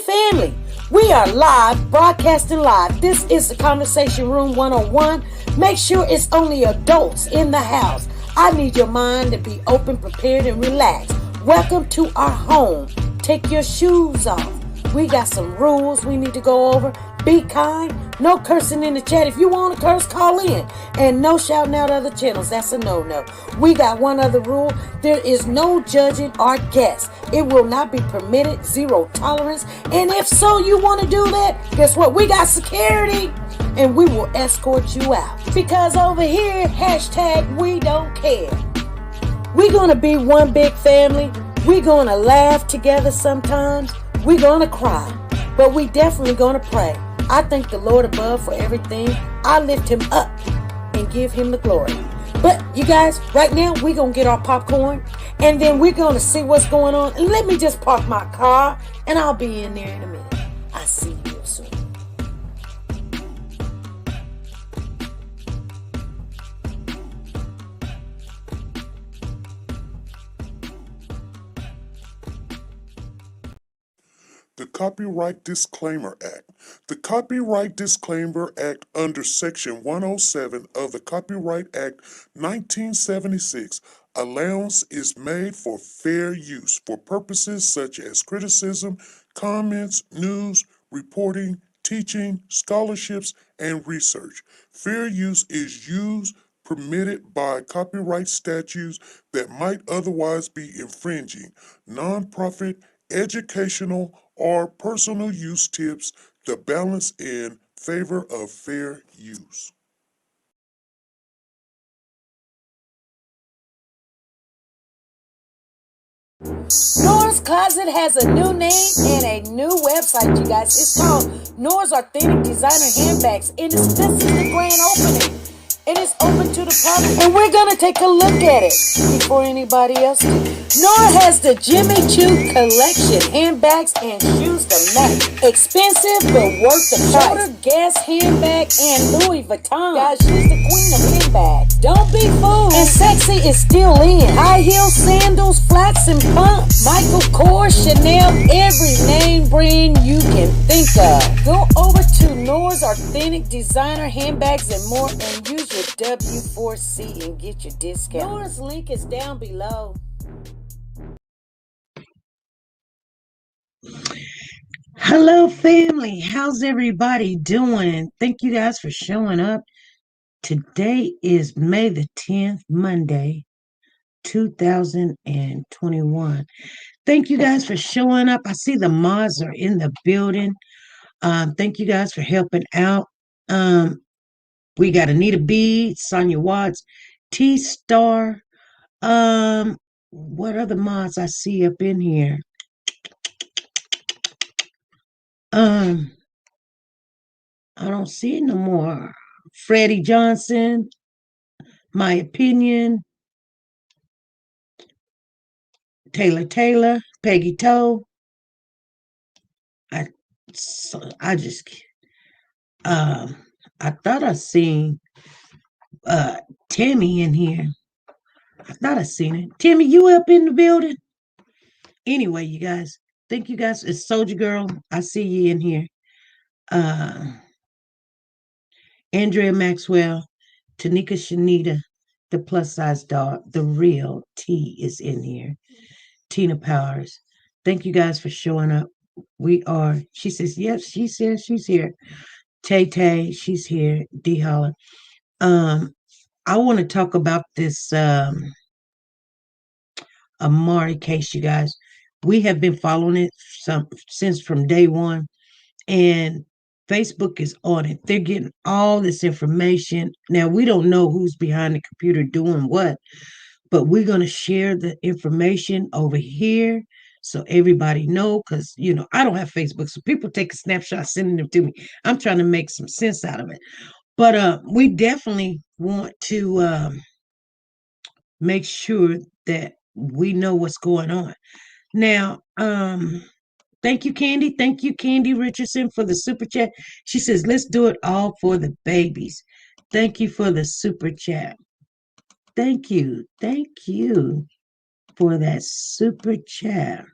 family, we are live, broadcasting live. This is the Conversation Room 101. Make sure it's only adults in the house. I need your mind to be open, prepared, and relaxed. Welcome to our home. Take your shoes off. We got some rules we need to go over. Be kind. No cursing in the chat. If you want to curse, call in. And no shouting out other channels. That's a no-no. We got one other rule. There is no judging our guests. It will not be permitted. Zero tolerance. And if so, you want to do that, guess what? We got security. And we will escort you out. Because over here, hashtag we don't care. We're going to be one big family. We're going to laugh together sometimes. We're going to cry. But we definitely going to pray. I thank the Lord above for everything. I lift him up and give him the glory. But you guys, right now, we're going to get our popcorn. And then we're going to see what's going on. And let me just park my car. And I'll be in there in a minute. I'll see you real soon. The Copyright Disclaimer Act. The Copyright Disclaimer Act under Section 107 of the Copyright Act 1976, allowance is made for fair use for purposes such as criticism, comments, news, reporting, teaching, scholarships, and research. Fair use is used permitted by copyright statutes that might otherwise be infringing. Nonprofit, educational, or personal use tips the balance in favor of fair use. Nora's Closet has a new name and a new website, you guys. It's called Nora's Authentic Designer Handbags. And this is the grand opening. And it's open to the public. And we're going to take a look at it before anybody else do. Nora has the Jimmy Choo collection. Handbags and shoes to match. Expensive but worth the price. Shoulder Gas handbag and Louis Vuitton. Guys, she's the queen of handbags. Don't be fooled. And sexy is still in. High heel sandals, flats and pumps. Michael Kors, Chanel, every name brand you can think of. Go over to Nora's Authentic Designer Handbags and more and use your W4C and get your discount. Nora's link is down below. Hello, family. How's everybody doing? Thank you guys for showing up. Today is May the 10th, Monday, 2021. Thank you guys for showing up. I see the mods are in the building. Thank you guys for helping out. We got Anita B, Sonia Watts, T-Star. What other mods I see up in here? I don't see it no more. Freddie Johnson, My Opinion, Taylor, Peggy Toe. I thought I seen Tammy in here. I thought I seen it. Tammy, you up in the building? Anyway, you guys, thank you guys. It's Soldier Girl. I see you in here. Andrea Maxwell, TeNika Shenette, the plus size dog, the real T is in here. Tina Powers. Thank you guys for showing up. She says, yes, she says she's here. Tay, she's here. D Holler. I want to talk about this Amari case, you guys. We have been following it since from day one, and Facebook is on it. They're getting all this information. Now, we don't know who's behind the computer doing what, but we're going to share the information over here so everybody know, because, I don't have Facebook, so people take a snapshot, sending them to me. I'm trying to make some sense out of it. But we definitely want to make sure that we know what's going on. Now, thank you, Candy. Thank you, Candy Richardson, for the super chat. She says, let's do it all for the babies. Thank you for the super chat. Thank you. Thank you for that super chat.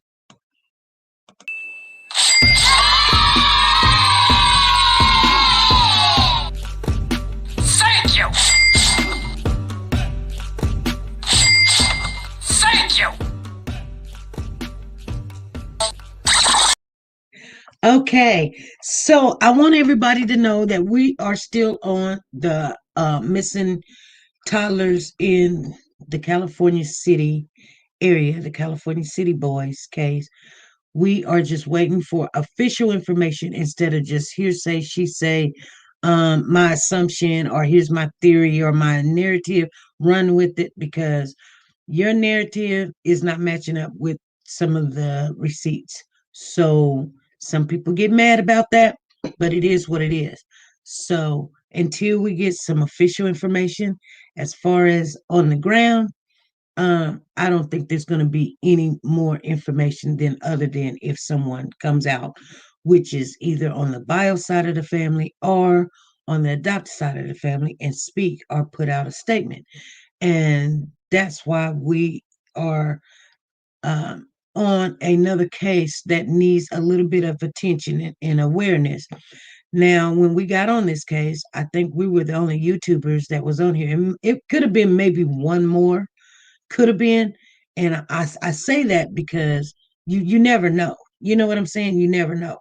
Okay, so I want everybody to know that we are still on the missing toddlers in the California City area, the California City Boys case. We are just waiting for official information instead of just hearsay, she say, my assumption, or here's my theory or my narrative. Run with it, because your narrative is not matching up with some of the receipts. So some people get mad about that, but it is what it is. So until we get some official information as far as on the ground, I don't think there's going to be any more information than other than if someone comes out, which is either on the bio side of the family or on the adopted side of the family, and speak or put out a statement. And that's why we are on another case that needs a little bit of attention and awareness. Now, when we got on this case, I think we were the only YouTubers that was on here. And it could have been maybe one more, could have been. And I say that because you never know. You know what I'm saying? You never know.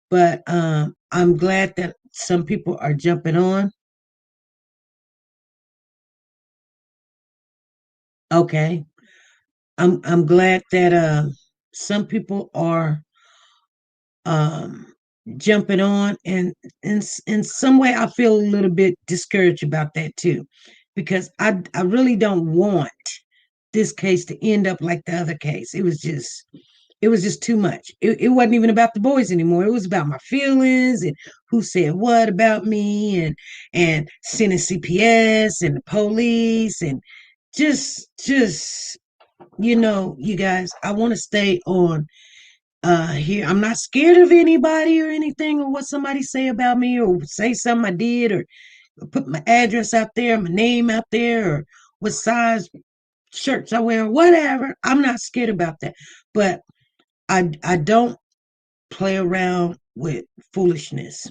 But I'm glad that some people are jumping on. Okay. I'm glad that some people are um jumping on, and in some way I feel a little bit discouraged about that too, because I really don't want this case to end up like the other case. It was just too much. It wasn't even about the boys anymore. It was about my feelings and who said what about me, and sending CPS and the police, and just you guys, I want to stay on here. I'm not scared of anybody or anything, or what somebody say about me, or say something I did, or put my address out there, my name out there, or what size shirts I wear, whatever. I'm not scared about that. But I don't play around with foolishness.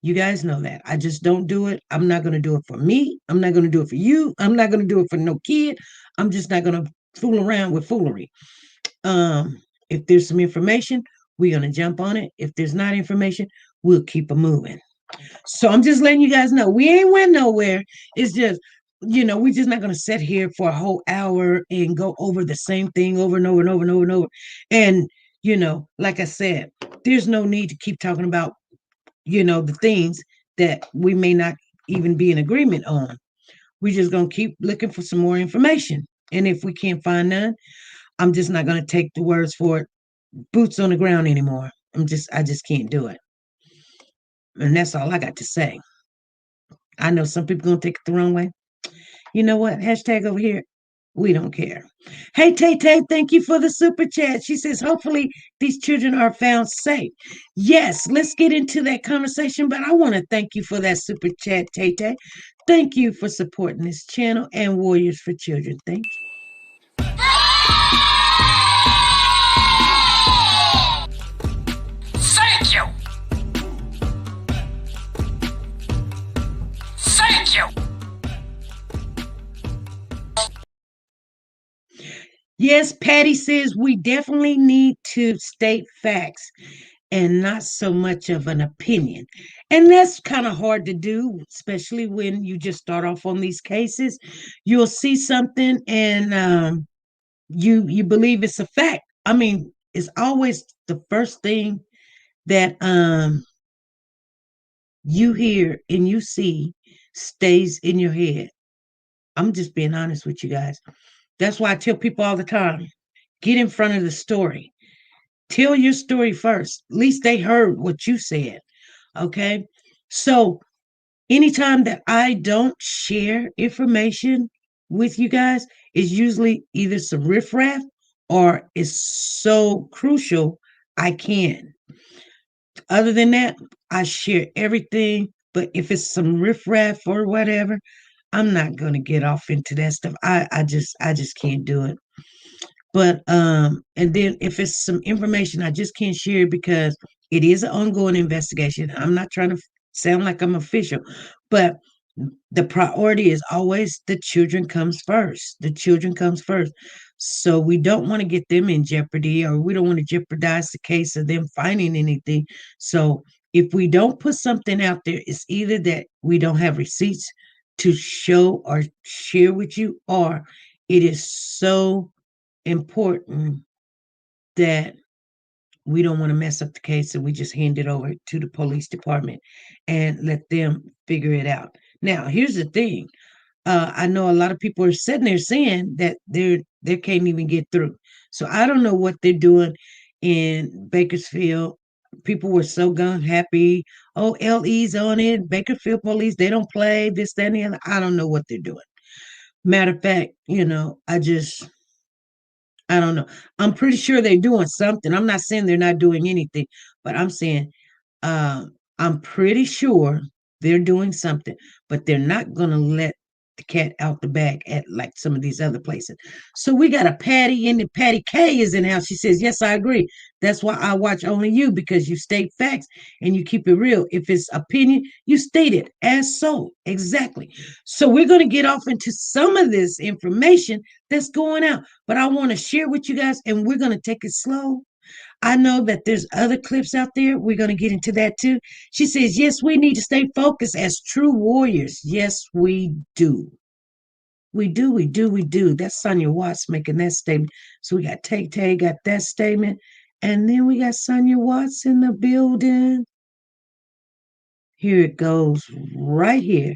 You guys know that. I just don't do it. I'm not going to do it for me. I'm not going to do it for you. I'm not going to do it for no kid. I'm just not going to fool around with foolery. If there's some information, we're going to jump on it. If there's not information, we'll keep it moving. So I'm just letting you guys know we ain't went nowhere. It's just, we're just not going to sit here for a whole hour and go over the same thing over and over and over and over and over. And, like I said, there's no need to keep talking about, the things that we may not even be in agreement on. We're just going to keep looking for some more information. And if we can't find none, I'm just not going to take the words for it, boots on the ground anymore. I just can't do it. And that's all I got to say. I know some people going to take it the wrong way. You know what? Hashtag over here. We don't care. Hey, Tay Tay, thank you for the super chat. She says, hopefully these children are found safe. Yes, let's get into that conversation. But I want to thank you for that super chat, Tay Tay. Thank you for supporting this channel and Warriors for Children. Thank you. Thank you. Thank you. Yes, Patty says we definitely need to state facts and not so much of an opinion. And that's kind of hard to do, especially when you just start off on these cases. You'll see something and you believe it's a fact. I mean, it's always the first thing that you hear and you see stays in your head. I'm just being honest with you guys. That's why I tell people all the time, get in front of the story. Tell your story first. At least they heard what you said. Okay. So anytime that I don't share information with you guys, is usually either some riffraff or it's so crucial I can. Other than that, I share everything. But if it's some riffraff or whatever, I'm not gonna get off into that stuff. I just can't do it. But and then if it's some information I just can't share because it is an ongoing investigation. I'm not trying to sound like I'm official, but the priority is always the children comes first. The children comes first. So we don't want to get them in jeopardy, or we don't want to jeopardize the case of them finding anything. So if we don't put something out there, it's either that we don't have receipts to show or share with you, or it is so important that we don't want to mess up the case, and we just hand it over to the police department and let them figure it out. Now, here's the thing. I know a lot of people are sitting there saying that they can't even get through. So I don't know what they're doing in Bakersfield. People were so gun happy. Oh, LE's on it. Bakersfield police, they don't play this, that, and the other. I don't know what they're doing. Matter of fact, I don't know. I'm pretty sure they're doing something. I'm not saying they're not doing anything, but I'm saying I'm pretty sure they're doing something, but they're not going to let the cat out the bag at like some of these other places. So we got a Patty in the Patty K is in the house. She says, yes, I agree. That's why I watch only you, because you state facts and you keep it real. If it's opinion, you state it as so. Exactly. So we're going to get off into some of this information that's going out, but I want to share with you guys, and we're going to take it slow. I know that there's other clips out there. We're going to get into that too. She says, yes, we need to stay focused as true warriors. Yes, we do. We do, we do, we do. That's Sonia Watts making that statement. So we got Tay got that statement. And then we got Sonia Watts in the building. Here it goes right here.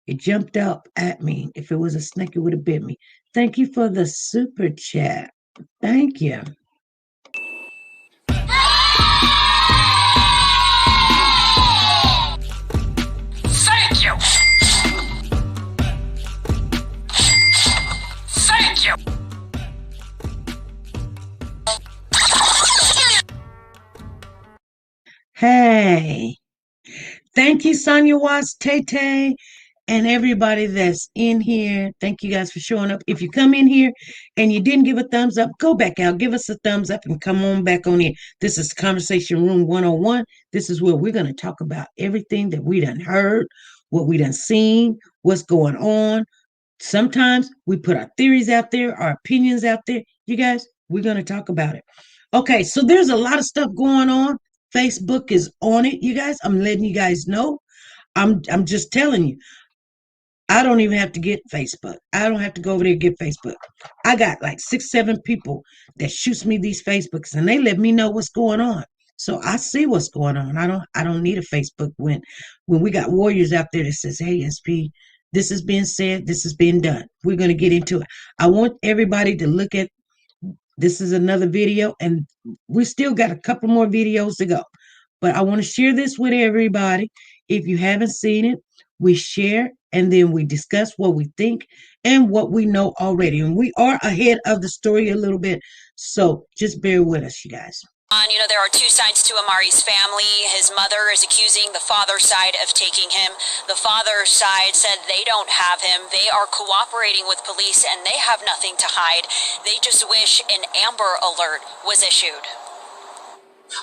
It jumped up at me. If it was a snake, it would have bit me. Thank you for the super chat. Thank you. Thank you. Thank you. Hey. Thank you, Sonia Watts, Tay, and everybody that's in here. Thank you guys for showing up. If you come in here and you didn't give a thumbs up, go back out, give us a thumbs up, and come on back on in. This is Conversation Room 101. This is where we're going to talk about everything that we done heard, what we done seen, what's going on. Sometimes we put our theories out there, our opinions out there. You guys, we're going to talk about it. Okay, so there's a lot of stuff going on. Facebook is on it, you guys. I'm letting you guys know. I'm just telling you. I don't even have to get Facebook. I don't have to go over there and get Facebook. I got like 6, 7 people that shoots me these Facebooks, and they let me know what's going on. So I see what's going on. I don't need a Facebook when we got warriors out there that says, hey, SP, this is being said, this is being done. We're going to get into it. I want everybody to look at this is another video, and we still got a couple more videos to go. But I want to share this with everybody. If you haven't seen it, we share, and then we discuss what we think and what we know already. And we are ahead of the story a little bit, so just bear with us, you guys. There are 2 sides to Amari's family. His mother is accusing the father's side of taking him. The father's side said they don't have him. They are cooperating with police and they have nothing to hide. They just wish an Amber Alert was issued.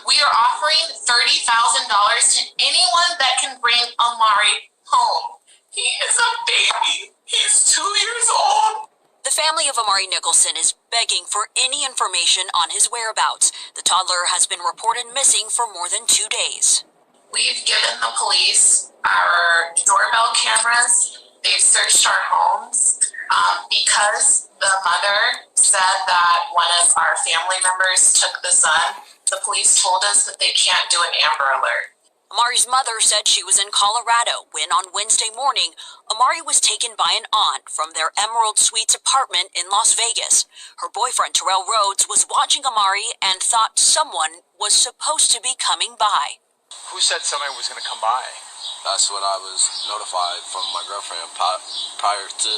We are offering $30,000 to anyone that can bring Amari home. He is a baby. He's 2 years old. The family of Amari Nicholson is begging for any information on his whereabouts. The toddler has been reported missing for more than 2 days. We've given the police our doorbell cameras. They've searched our homes because the mother said that one of our family members took the son. The police told us that they can't do an Amber Alert. Amari's mother said she was in Colorado when on Wednesday morning, Amari was taken by an aunt from their Emerald Suites apartment in Las Vegas. Her boyfriend, Terrell Rhodes, was watching Amari and thought someone was supposed to be coming by. Who said somebody was going to come by? That's what I was notified from my girlfriend prior to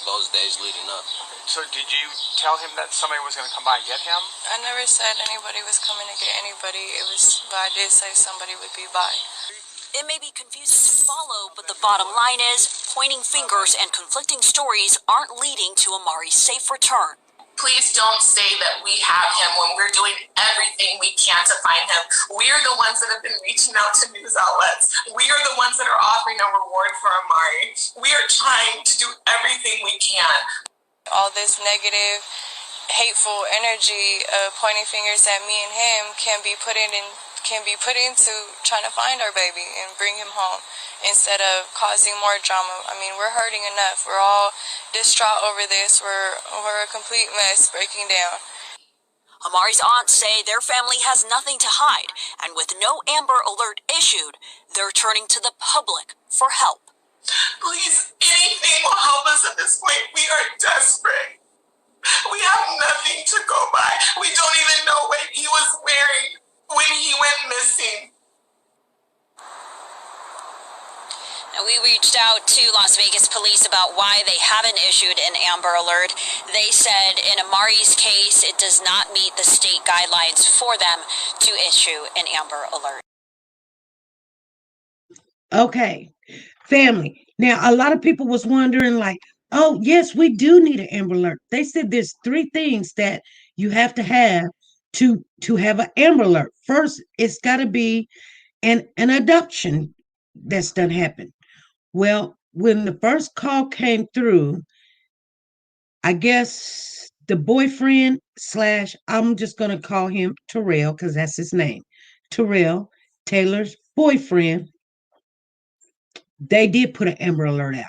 those days leading up. So did you tell him that somebody was going to come by and get him? I never said anybody was coming to get anybody. But I did say somebody would be by. It may be confusing to follow, but the bottom line is pointing fingers and conflicting stories aren't leading to Amari's safe return. Please don't say that we have him when we're doing everything we can to find him. We are the ones that have been reaching out to news outlets. We are the ones that are offering a reward for Amari. We are trying to do everything we can. All this negative hateful energy pointing fingers at me and him can be put into trying to find our baby and bring him home instead of causing more drama. I mean, we're hurting enough. We're all distraught over this. We're a complete mess, breaking down. Amari's aunts say their family has nothing to hide, and with no Amber Alert issued, they're turning to the public for help. Please, anything will help us at this point. We are desperate. We have nothing to go by. We don't even know what he was wearing when he went missing. Now, we reached out to Las Vegas police about why they haven't issued an Amber Alert. They said in Amari's case, it does not meet the state guidelines for them to issue an Amber Alert. Okay, family. Now, a lot of people was wondering like, oh, yes, we do need an Amber Alert. They said there's 3 things that you have to have to have an Amber Alert. First, it's got to be an adoption that's done happen. Well, when the first call came through, I guess the boyfriend / I'm just going to call him Terrell because that's his name. Terrell, Taylor's boyfriend, they did put an Amber Alert out.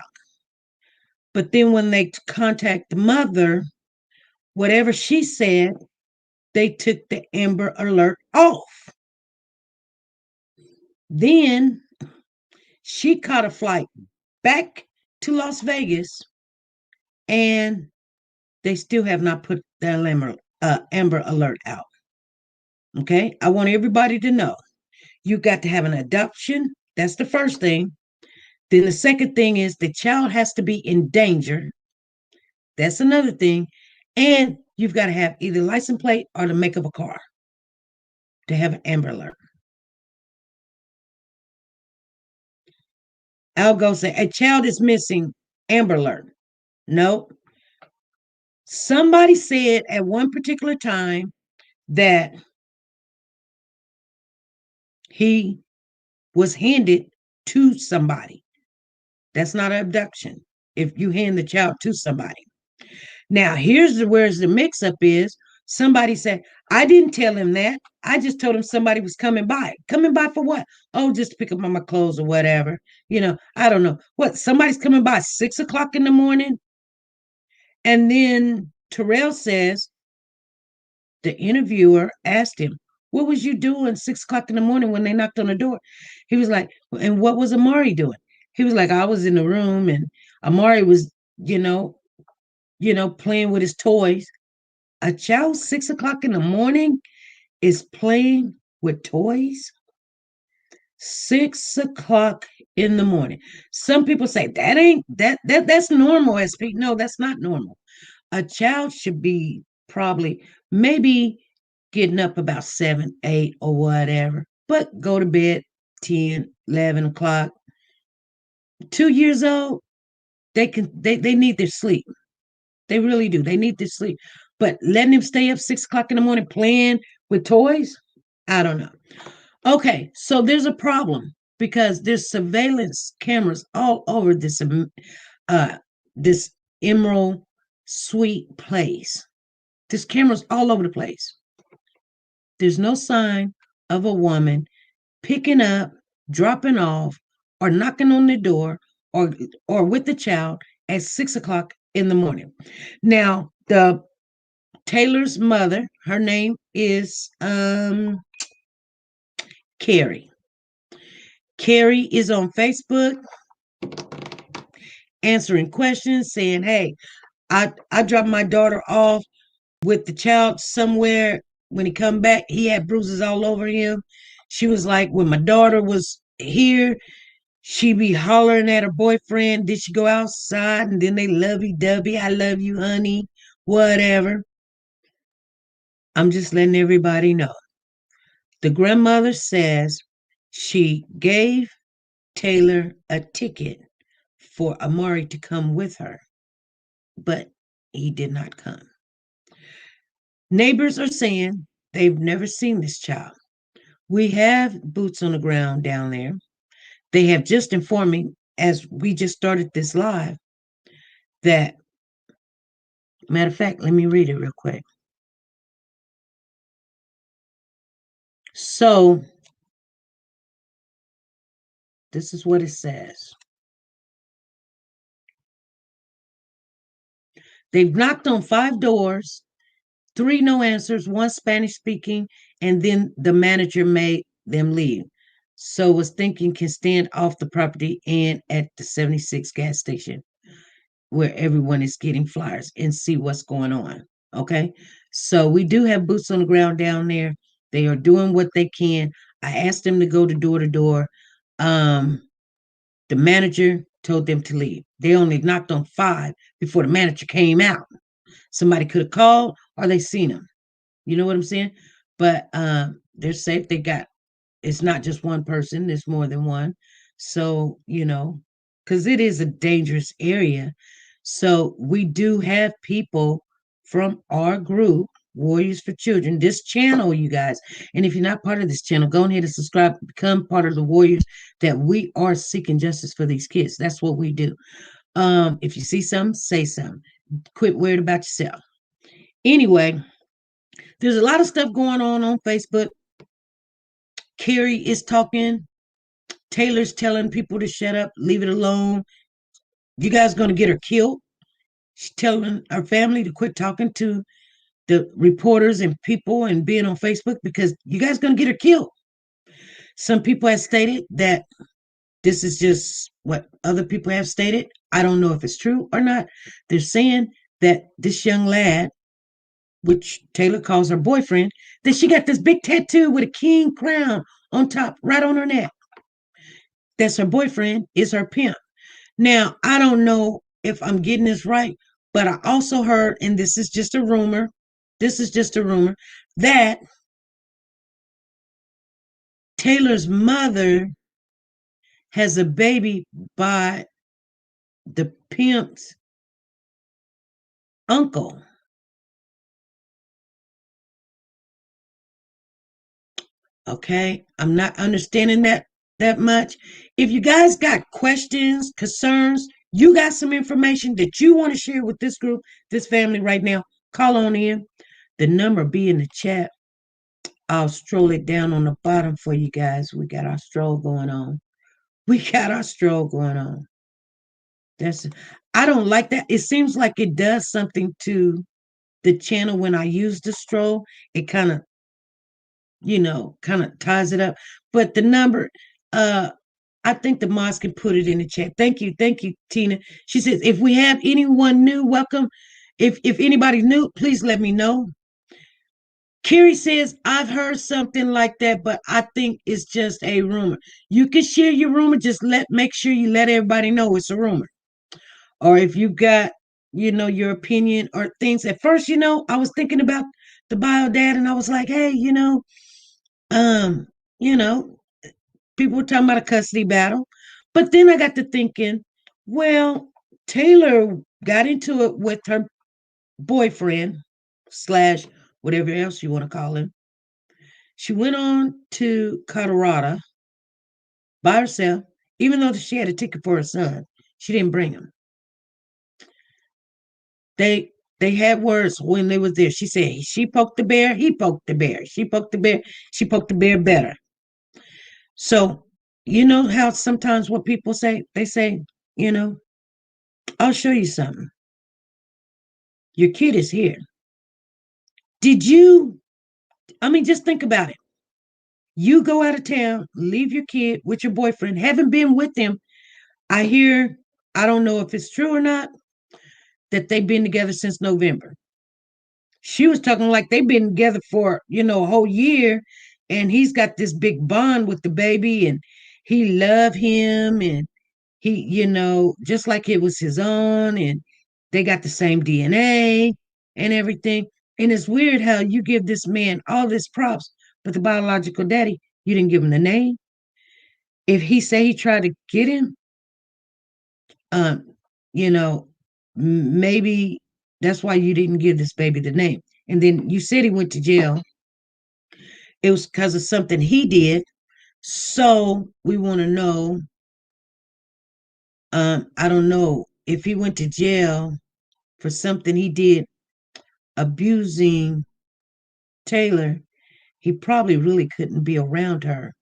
But then when they contact the mother, whatever she said, they took the Amber Alert off. Then she caught a flight back to Las Vegas, and they still have not put the Amber Alert out. Okay, I want everybody to know you got to have an adoption. That's the first thing. Then the second thing is the child has to be in danger. That's another thing. And you've got to have either license plate or the make of a car to have an Amber Alert. I'll go say, a child is missing, Amber Alert. No. Somebody said at one particular time that he was handed to somebody. That's not an abduction if you hand the child to somebody. Now, here's where the mix-up is. Somebody said, I didn't tell him that. I just told him somebody was coming by. Coming by for what? Oh, just to pick up my clothes or whatever. I don't know. What? Somebody's coming by 6 o'clock in the morning? And then Terrell says, the interviewer asked him, what was you doing 6 o'clock in the morning when they knocked on the door? He was like, and what was Amari doing? He was like, I was in the room and Amari was, playing with his toys. A child 6 o'clock in the morning is playing with toys? 6 o'clock in the morning. Some people say that's normal, SP. No, that's not normal. A child should be probably maybe getting up about 7, 8 or whatever, but go to bed 10, 11 o'clock. 2 years old, they need their sleep. They really do. They need their sleep. But letting them stay up 6 o'clock in the morning playing with toys, I don't know. Okay, so there's a problem because there's surveillance cameras all over this Emerald Suite place. There's cameras all over the place. There's no sign of a woman picking up, dropping off, or knocking on the door, or with the child at 6 o'clock in the morning. Now, the Taylor's mother, her name is Carrie. Carrie is on Facebook answering questions, saying, hey, I dropped my daughter off with the child somewhere. When he come back, he had bruises all over him. She was like, when my daughter was here, she be hollering at her boyfriend. Did she go outside? And then they lovey-dovey. I love you, honey. Whatever. I'm just letting everybody know. The grandmother says she gave Taylor a ticket for Amari to come with her, but he did not come. Neighbors are saying they've never seen this child. We have boots on the ground down there. They have just informed me, as we just started this live, that Matter of fact, let me read it real quick. So, this is what it says. They've knocked on 5 doors, 3 no answers, 1 Spanish speaking, and then the manager made them leave. So was thinking can stand off the property and at the 76 gas station where everyone is getting flyers and see what's going on. Okay. So we do have boots on the ground down there. They are doing what they can. I asked them to go to door. The manager told them to leave. They only knocked on 5 before the manager came out. Somebody could have called or they seen him. You know what I'm saying? But they're safe. They got, it's not just one person, there's more than one. So, because it is a dangerous area. So we do have people from our group, Warriors for Children, this channel, you guys. And if you're not part of this channel, go ahead and subscribe, become part of the Warriors that we are seeking justice for these kids. That's what we do. If you see something, say something. Quit worried about yourself. Anyway, there's a lot of stuff going on Facebook. Carrie is talking. Taylor's telling people to shut up, leave it alone. You guys going to get her killed. She's telling her family to quit talking to the reporters and people and being on Facebook because you guys going to get her killed. Some people have stated that this is just what other people have stated. I don't know if it's true or not. They're saying that this young lad, which Taylor calls her boyfriend, that she got this big tattoo with a king crown on top, right on her neck. That's her boyfriend, is her pimp. Now, I don't know if I'm getting this right, but I also heard, and this is just a rumor, that Taylor's mother has a baby by the pimp's uncle. Okay, I'm not understanding that much. If you guys got questions, concerns, you got some information that you want to share with this group, this family right now, call on in. The number be in the chat. I'll stroll it down on the bottom for you guys. We got our stroll going on. I don't like that. It seems like it does something to the channel when I use the stroll. It kind of, ties it up. But the number, I think the mods can put it in the chat. Thank you, Tina. She says, if we have anyone new, welcome. If anybody new, please let me know. Carrie says, I've heard something like that, but I think it's just a rumor. You can share your rumor, just make sure you let everybody know it's a rumor. Or if you got, your opinion or things. At first, I was thinking about the bio dad and I was like, hey, um, you know, people were talking about a custody battle. But then I got to thinking, well, Taylor got into it with her boyfriend slash whatever else you want to call him. She went on to Colorado by herself, even though she had a ticket for her son. She didn't bring him. They had words when they was there. She said, she poked the bear, he poked the bear. She poked the bear, she poked the bear better. So, you know how sometimes what people say, they say, I'll show you something. Your kid is here. Just think about it. You go out of town, leave your kid with your boyfriend, haven't been with him. I don't know if it's true or not, that they've been together since November. She was talking like they've been together for, a whole year, and he's got this big bond with the baby, and he loved him, and he, just like it was his own, and they got the same DNA and everything. And it's weird how you give this man all this props, but the biological daddy, you didn't give him the name. If he say he tried to get him, you know, maybe that's why you didn't give this baby the name. And then you said he went to jail. It was because of something he did. So we want to know, I don't know if he went to jail for something he did abusing Taylor, he probably really couldn't be around her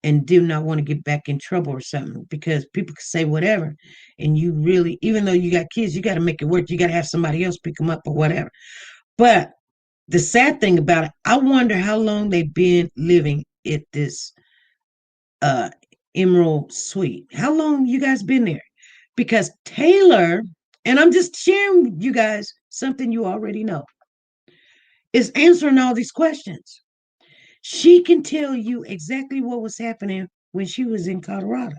and do not want to get back in trouble or something, because people can say whatever, and you really, even though you got kids, you got to make it work. You got to have somebody else pick them up or whatever. But the sad thing about it, I wonder how long they've been living at this Emerald Suite. How long you guys been there? Because Taylor, and I'm just sharing with you guys something you already know, is answering all these questions. She can tell you exactly what was happening when she was in Colorado.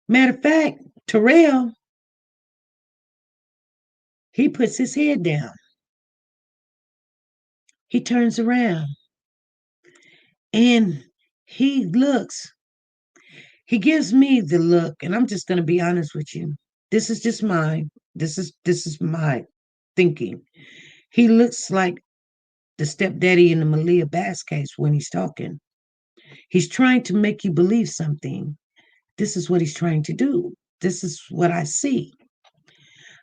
Matter of fact, Terrell, he puts his head down. He turns around and he looks. He gives me the look, and I'm just going to be honest with you. This is just mine. This is my thinking. He looks like the stepdaddy in the Malia Bass case when he's talking. He's trying to make you believe something. This is what he's trying to do. This is what I see.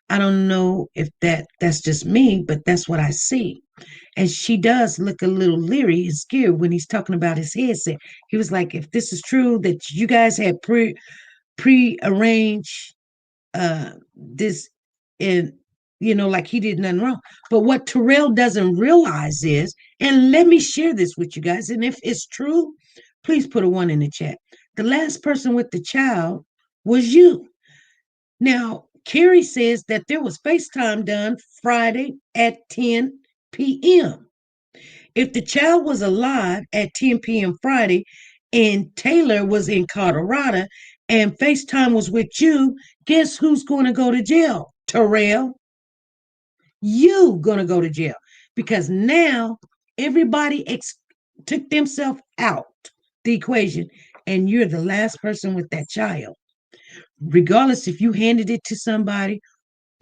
I don't know if that's just me, but that's what I see. And she does look a little leery and scared when he's talking about his headset. He was like, if this is true that you guys had pre-arranged this, and like he did nothing wrong. But what Terrell doesn't realize is, and let me share this with you guys, and if it's true, please put a 1 in the chat. The last person with the child was you. Now, Carrie says that there was FaceTime done Friday at 10 p.m. If the child was alive at 10 p.m. Friday and Taylor was in Colorado and FaceTime was with you, guess who's going to go to jail? Terrell. You going to go to jail, because now everybody took themselves out the equation, and you're the last person with that child. Regardless if you handed it to somebody,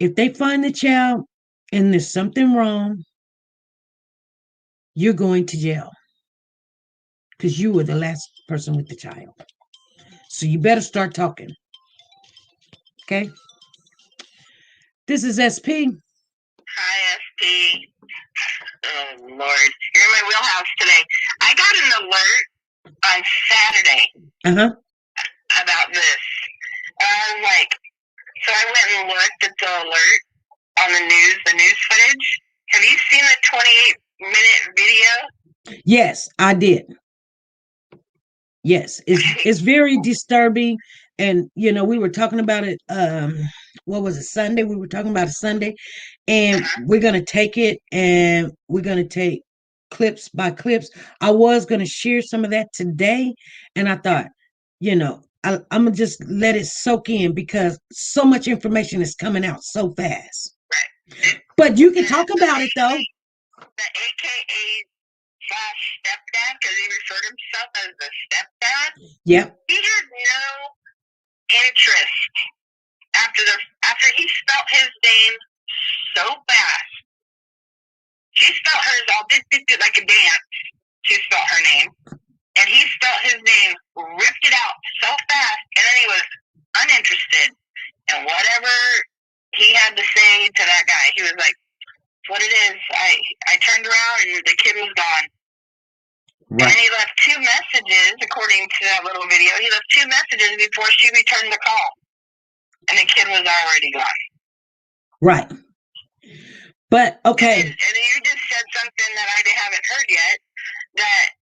if they find the child and there's something wrong, you're going to jail because you were the last person with the child. So you better start talking. Okay? This is SP. Hi, SP. Oh, Lord. You're in my wheelhouse today. I got an alert on Saturday about this. I was like, so I went and looked at the alert on the news footage. Have you seen the 28-minute video? Yes, I did. Yes, it's very disturbing. And we were talking about it, what was it, Sunday? We were talking about it Sunday, and we're gonna take it and we're gonna take clips by clips. I was gonna share some of that today, and I thought, I'm gonna just let it soak in because so much information is coming out so fast. Right. But you can talk about it though. The AKA stepdad, because he referred himself as the stepdad. Yep. He had no interest after he spelled his name so fast. She spelled hers all like a dance. She spelled her name, and he spelled his name, ripped it out so fast, and then he was uninterested in whatever he had to say to that guy. He was like, "What it is?" I turned around and the kid was gone. Right. And he left 2 messages, according to that little video. He left 2 messages before she returned the call. And the kid was already gone. Right. But, okay. And you just said something that I haven't heard yet, that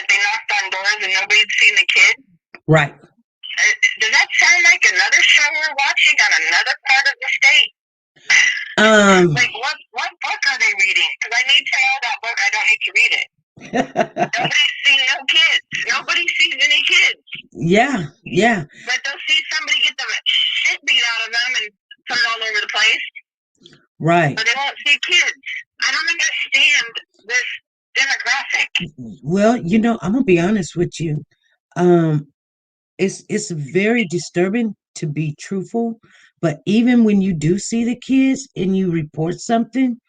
they knocked on doors and nobody'd seen the kid. Right. Does that sound like another show we're watching on another part of the state? Like, what book are they reading? Because I need to know that book. I don't need to read it. Nobody's seen no kids. Nobody sees any kids. Yeah. But they'll see somebody get the shit beat out of them and put it all over the place. Right. But they won't see kids. I don't understand this demographic. Well, I'm gonna be honest with you. It's very disturbing, to be truthful. But even when you do see the kids and you report something,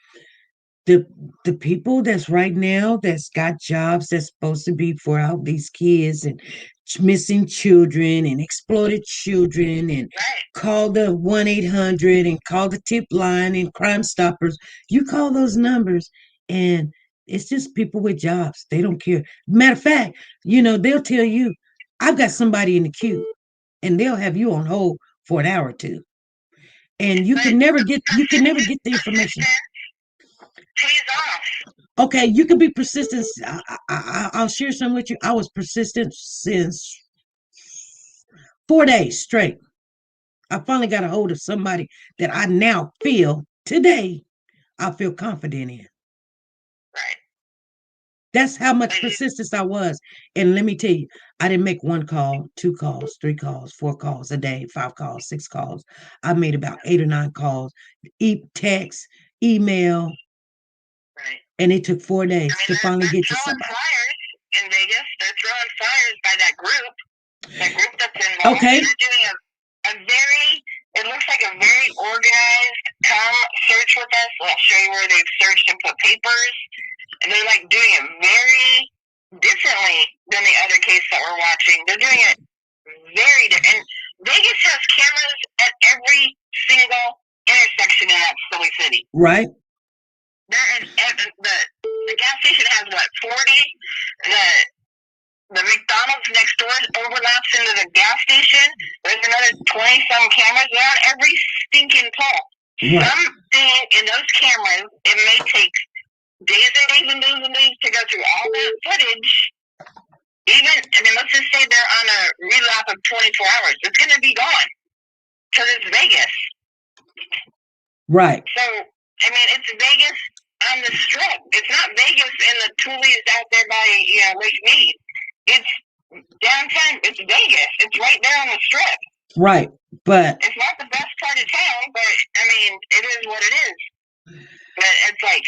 the people that's right now that's got jobs that's supposed to be for out these kids and missing children and exploited children, and call the 1-800 and call the tip line and Crime Stoppers. You call those numbers and it's just people with jobs. They don't care. Matter of fact, they'll tell you, I've got somebody in the queue, and they'll have you on hold for an hour or two. And you can never get the information. Okay, you can be persistent. I'll share some with you. I was persistent since 4 days straight. I finally got a hold of somebody that I now feel today I feel confident in. Right. That's how much persistence I was. And let me tell you, I didn't make 1 call, 2 calls, 3 calls, 4 calls a day, 5 calls, 6 calls. I made about 8 or 9 calls, text, email. Right. And it took 4 days to finally get to somebody. Flyers in Vegas. They're throwing flyers by that group that's involved. Okay. They're doing it looks like a very organized, come search with us. I'll show you where they've searched and put papers. And they're like doing it very differently than the other case that we're watching. They're doing it very different. And Vegas has cameras at every single intersection in that silly city. Right. The gas station has 40. The McDonald's next door overlaps into the gas station. There's another 20-some cameras. They're on every stinking pole. Right. Something in those cameras, it may take days and days and days and days to go through all that footage. Let's just say they're on a relap of 24 hours. It's going to be gone because it's Vegas. Right. So, it's Vegas on the strip. It's not Vegas in the Toolies out there by, Lake Mead. It's downtown. It's Vegas. It's right there on the strip. Right. But it's not the best part of town, but, it is what it is. But it's like,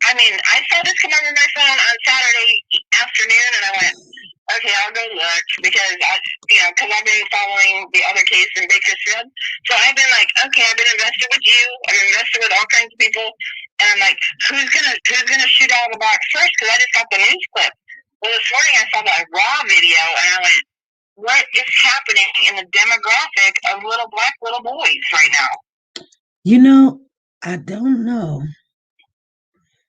I saw this come over my phone on Saturday afternoon, and I went, okay, I'll go look, because I've been following the other case in Bakersfield. So I've been like, okay, I've been invested with you, I've been invested with all kinds of people, and I'm like, who's gonna shoot out of the box first? Because I just got the news clip. Well, this morning I saw that raw video, and I went, what is happening in the demographic of little black little boys right now? I don't know.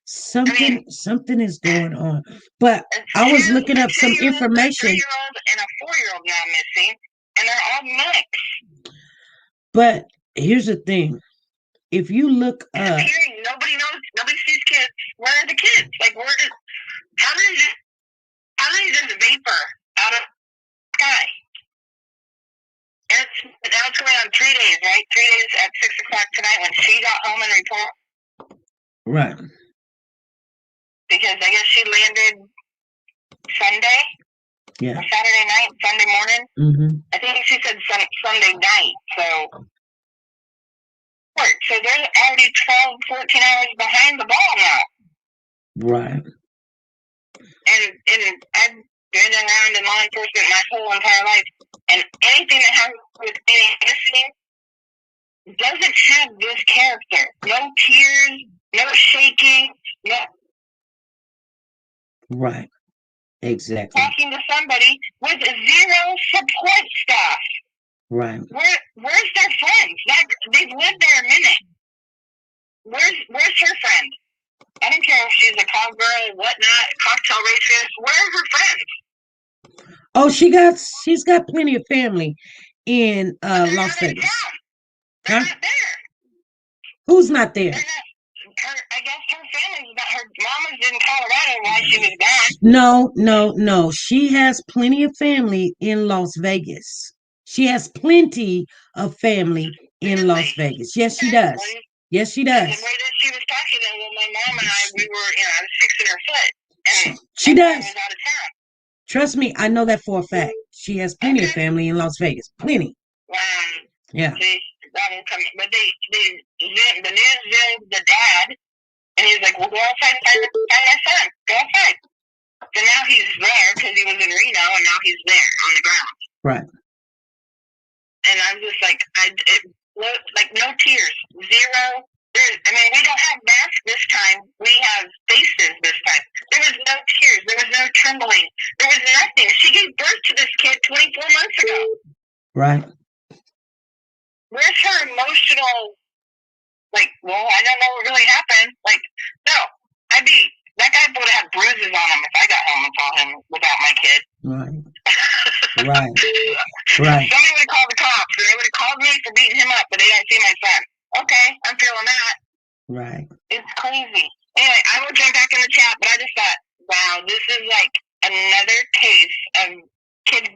Something is going on. But I was looking up some information. A 3-year-old and a 4-year-old now missing, and they're all mixed. But here's the thing. If you look up, nobody knows. Nobody sees kids. Where are the kids? Like, how does this vapor out of the sky? And now it's going on 3 days, right? 3 days at 6 o'clock tonight when she got home and report. Right. Because I guess she landed Sunday. Yeah. Or Saturday night, Sunday morning. Mm-hmm. I think she said Sunday night. So they're already 12, 14 hours behind the ball now. Right. And I've been around in law enforcement my whole entire life, and anything that has with any missing doesn't have this character. No tears, no shaking, no. Right. Exactly. Talking to somebody with 0 support staff. Right. Where's their friends? They've lived there a minute. Where's her friend? I don't care if she's a cowgirl, whatnot, cocktail racist. Where are her friends? Oh, she's got plenty of family in Las Vegas. They're not there. Who's not there? I guess her family's about her mama's in Colorado while she was gone. No. She has plenty of family in Las Vegas. She has plenty of family in Las Vegas. Yes, she does. Yes, she does. The way that she was talking to my mom and I, we were, I was fixing her foot. And she does. Was out of town. Trust me, I know that for a fact. She has plenty of family in Las Vegas. Plenty. Yeah. See, that will come. But the news zoomed the dad, and he was like, well, go outside and find my son. Go outside. So now he's there because he was in Reno, and now he's there on the ground. Right. And I'm just like, no tears, 0 We don't have masks this time. We have faces this time. There was no tears. There was no trembling. There was nothing. She gave birth to this kid 24 months ago. Right. Where's her emotional, I don't know what really happened. No. That guy would have had bruises on him if I got home and saw him without my kid. Right. Right. Right. Somebody would have called the cops, or they would have called me for beating him up, but they didn't see my son. Okay, I'm feeling that. Right. It's crazy. Anyway, I will jump back in the chat, but I just thought, wow, this is like another case of kid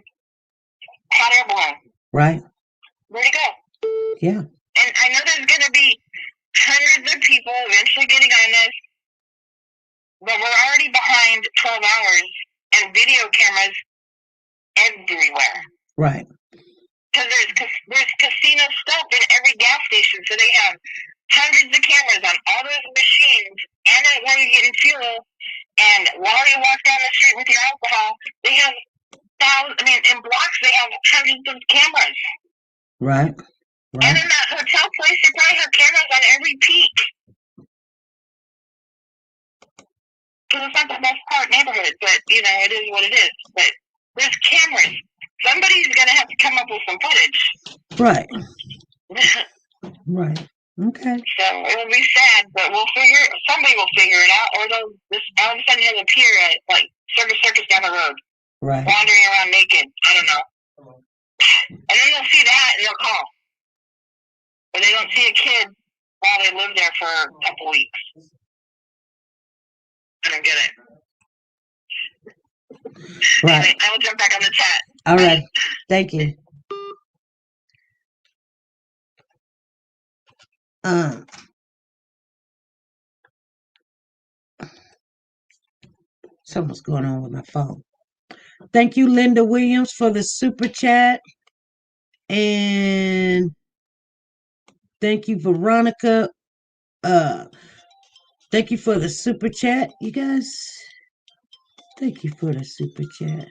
hot air balloon. Right. Where'd he go? Yeah. And I know there's going to be hundreds of people eventually getting on this, but we're already behind 12 hours and video cameras everywhere. Right. Because there's casino stuff in every gas station, so they have hundreds of cameras on all those machines, and while you're getting fuel, and while you walk down the street with your alcohol, they have in blocks they have hundreds of cameras. Right. Right. And in that hotel place, they probably have cameras on every peak. Because it's not the best part neighborhood, but it is what it is. But there's cameras. Somebody's gonna have to come up with some footage. Right. Right. Okay. So it'll be sad, but somebody will figure it out, or they'll just all of a sudden he'll appear at Circus down the road. Right. Wandering around naked. I don't know. And then they'll see that and they'll call. But they don't see a kid while they live there for a couple weeks. I don't get it. Right. Anyway, I will jump back on the chat. All right. Thank you. Something's going on with my phone. Thank you, Linda Williams, for the super chat. And thank you, Veronica. Thank you for the super chat, you guys. Thank you for the super chat.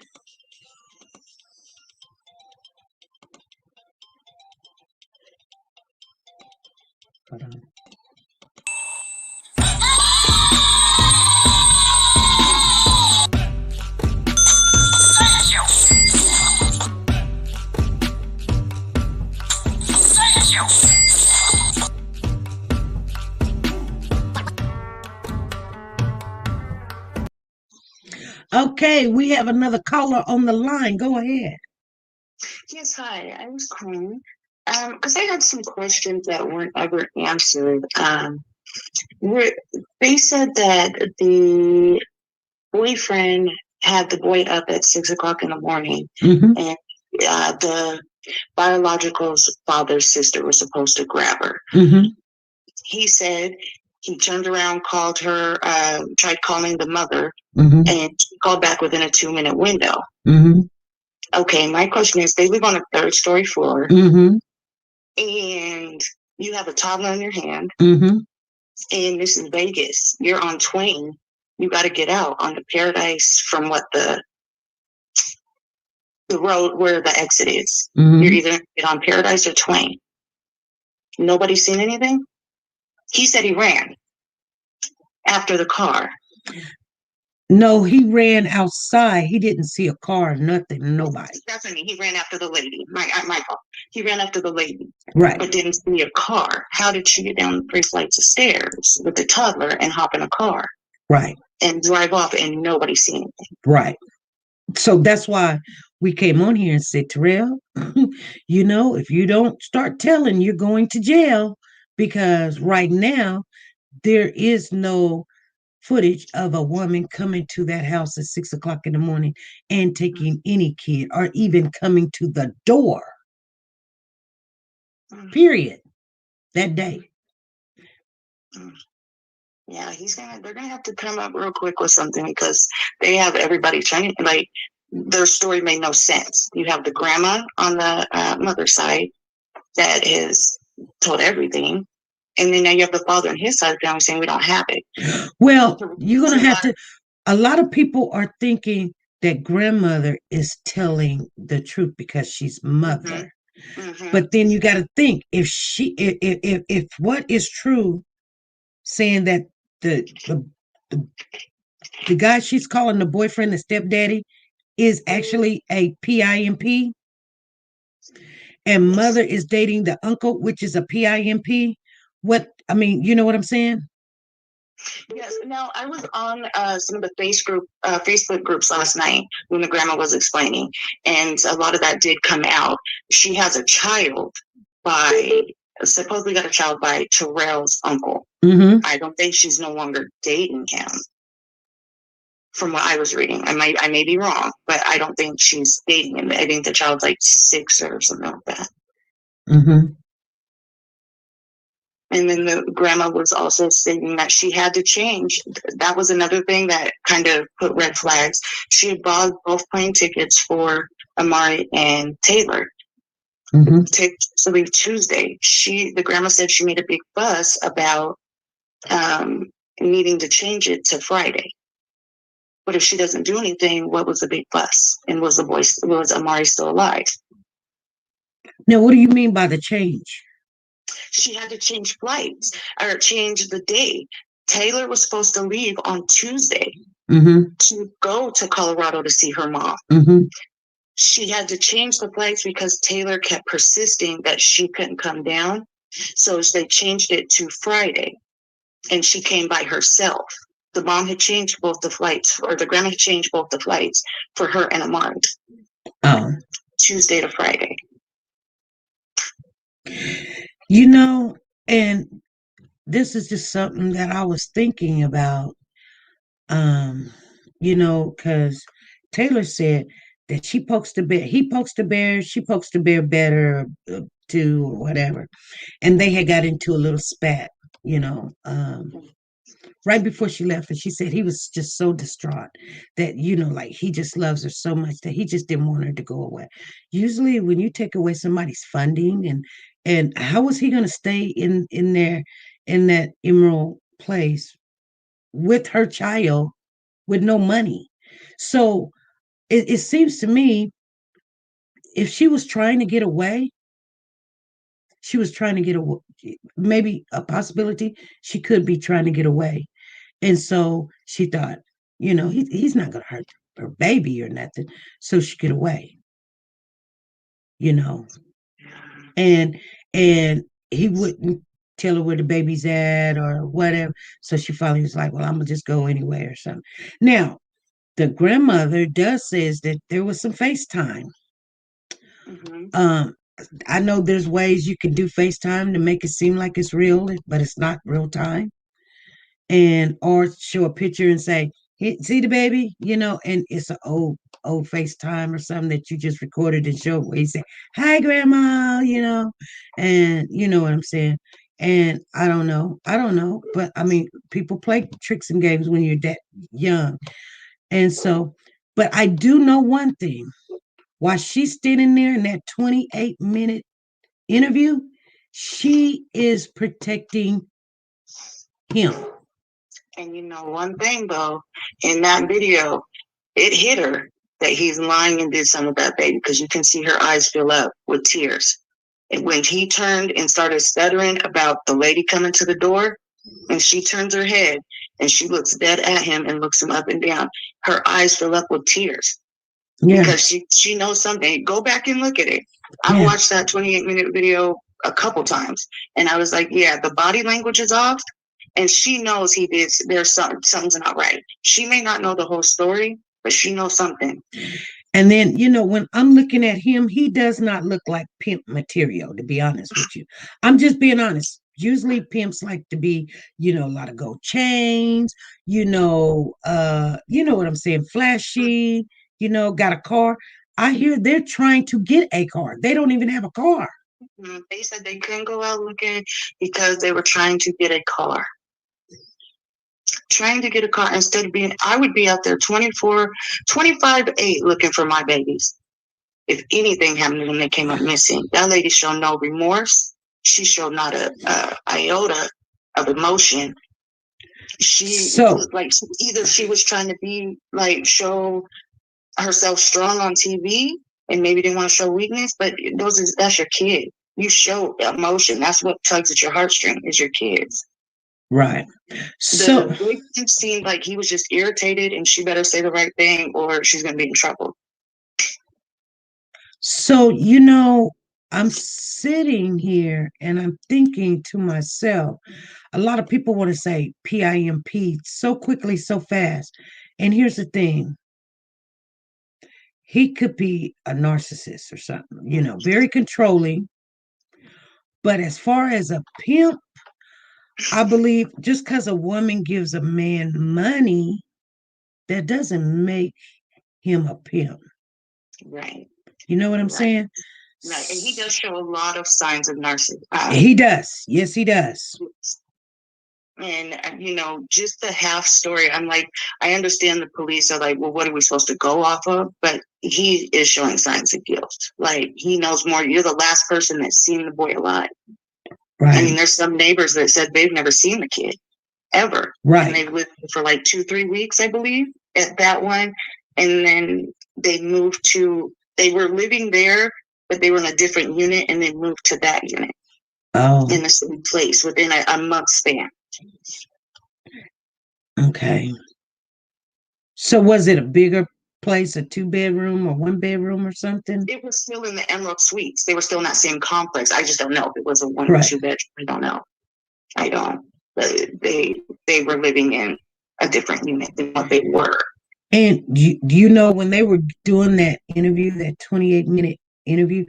Hold on. Okay, we have another caller on the line. Go ahead. Yes, hi. I was calling because I had some questions that weren't ever answered. They said that the boyfriend had the boy up at 6 o'clock in the morning, and the biological father's sister was supposed to grab her. He said he turned around, called her, tried calling the mother, and she called back within a 2-minute window. Okay, my question is, they live on a 3rd-story floor, and you have a toddler in your hand, and this is Vegas. You're on Twain. You got to get out on the Paradise from the road where the exit is. You're either get on Paradise or Twain. Nobody's seen anything? He said he ran after the car. No, he ran outside. He didn't see a car, nothing, nobody. Stephanie, he ran after the lady. Michael, he ran after the lady. Right. But didn't see a car. How did she get down the 3 flights of stairs with the toddler and hop in a car? Right. And drive off and nobody see anything? Right. So that's why we came on here and said, Terrell, if you don't start telling, you're going to jail, because right now there is no footage of a woman coming to that house at 6 o'clock in the morning and taking any kid, or even coming to the door, period, that day. Yeah, they're gonna have to come up real quick with something, because they have everybody trying, their story made no sense. You have the grandma on the mother's side that has told everything, and then now you have the father on his side of the family saying we don't have it. Well, you're gonna have to. A lot of people are thinking that grandmother is telling the truth because she's mother. But then you got to think, if what is true saying that the guy she's calling the boyfriend, the stepdaddy, is actually a PIMP, and mother is dating the uncle, which is a PIMP. What I mean, you know what I'm saying? Yes. Now, I was on some of the Facebook groups last night when the grandma was explaining, and a lot of that did come out. She has a child supposedly got a child by Terrell's uncle. Mm-hmm. I don't think she's no longer dating him. From what I was reading, I may be wrong, but I don't think she's dating him. I think the child's like 6 or something like that. Mm-hmm. And then the grandma was also saying that she had to change. That was another thing that kind of put red flags. She had bought both plane tickets for Amari and Taylor to leave Tuesday. The grandma said she made a big fuss about needing to change it to Friday. But if she doesn't do anything, what was the big fuss? And was Amari still alive? Now, what do you mean by the change? She had to change flights or change the day. Taylor was supposed to leave on Tuesday to go to Colorado to see her mom. She had to change the flights because Taylor kept persisting that she couldn't come down. So they changed it to Friday, and she came by herself. The mom had changed both the flights, or the grandma had changed both the flights for her and Amari. Tuesday to Friday. You know, and this is just something that I was thinking about, you know, because Taylor said that he pokes the bear, she pokes the bear better, too, or whatever. And they had got into a little spat, you know, right before she left. And she said he was just so distraught that, you know, like he just loves her so much that he just didn't want her to go away. Usually when you take away somebody's funding, and how was he going to stay in that Emerald place with her child with no money? So it seems to me, if she was trying to get away, maybe a possibility she could be trying to get away. And so she thought, you know, he's not going to hurt her baby or nothing, so she get away, you know. And he wouldn't tell her where the baby's at or whatever. So she finally was like, well, I'm going to just go anyway or something. Now, the grandmother does says that there was some FaceTime. I know there's ways you can do FaceTime to make it seem like it's real, but it's not real time. Or show a picture and say, hey, see the baby, you know, and it's an old FaceTime or something that you just recorded and showed where you say, hi, grandma, you know, and you know what I'm saying. And I don't know, but I mean, people play tricks and games when you're that young. And so, but I do know one thing. While she's standing there in that 28-minute interview, she is protecting him. And you know one thing though, in that video, it hit her that he's lying and did some of that, baby, because you can see her eyes fill up with tears. And when he turned and started stuttering about the lady coming to the door, and she turns her head and she looks dead at him and looks him up and down, her eyes fill up with tears. Yeah. Because she knows something. Go back and look at it. I've watched that 28-minute video a couple times, and I was like, yeah, the body language is off. And she knows he did. Something's not right. She may not know the whole story, but she knows something. And then, you know, when I'm looking at him, he does not look like pimp material, to be honest with you. I'm just being honest. Usually pimps like to be, you know, a lot of gold chains, you know what I'm saying, flashy, you know, got a car. I hear they're trying to get a car. They don't even have a car. They said they couldn't go out looking because they were trying to get a car. Trying to get a car instead of I would be out there 25/8 looking for my babies. If anything happened when they came up missing, that lady showed no remorse. She showed not a iota of emotion. She looked like either she was trying to be like show herself strong on TV and maybe didn't want to show weakness, but that's your kid. You show emotion. That's what tugs at your heartstring is your kids. Right. So The boyfriend seemed like he was just irritated, and she better say the right thing, or she's gonna be in trouble. So, I'm sitting here and I'm thinking to myself, a lot of people want to say PIMP so quickly, so fast. And here's the thing, he could be a narcissist or something, very controlling. But as far as a pimp, I believe just because a woman gives a man money, that doesn't make him a pimp. Right. You know what I'm saying? Right. And he does show a lot of signs of narcissism. He does. Yes, he does. And, just the half story, I'm like, I understand the police are like, well, what are we supposed to go off of? But he is showing signs of guilt. Like, he knows more. You're the last person that's seen the boy alive. Right. I mean, there's some neighbors that said they've never seen the kid ever. Right. And they've lived for like 2-3 weeks, I believe, at that one. And then they were living there, but they were in a different unit, and they moved to that unit. Oh. In the same place within a month span. Okay. So was it a bigger place, a 2-bedroom or 1-bedroom or something? It was still in the Emerald Suites. They were still in that same complex. I just don't know if it was a 1 or 2 bedroom. I don't know. I don't. But they were living in a different unit than what they were. And do you know when they were doing that interview, that 28-minute interview,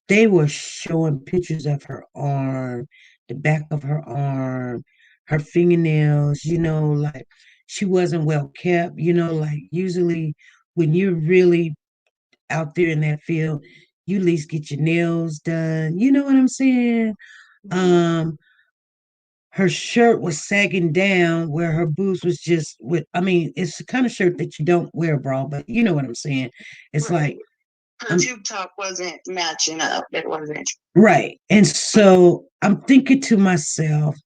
they were showing pictures of her arm, the back of her arm, her fingernails, like she wasn't well kept, like usually when you're really out there in that field, you at least get your nails done. You know what I'm saying? Her shirt was sagging down where her boobs was just it's the kind of shirt that you don't wear a bra, but you know what I'm saying? It's right. like her tube top wasn't matching up. It wasn't. Right. And so I'm thinking to myself,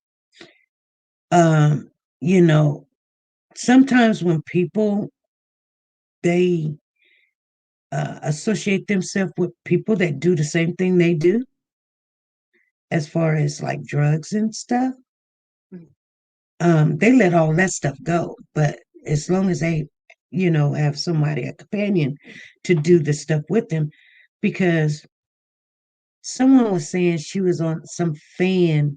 sometimes when people they associate themselves with people that do the same thing they do, as far as like drugs and stuff, they let all that stuff go. But as long as they, have somebody, a companion, to do the stuff with them, because someone was saying she was on some fan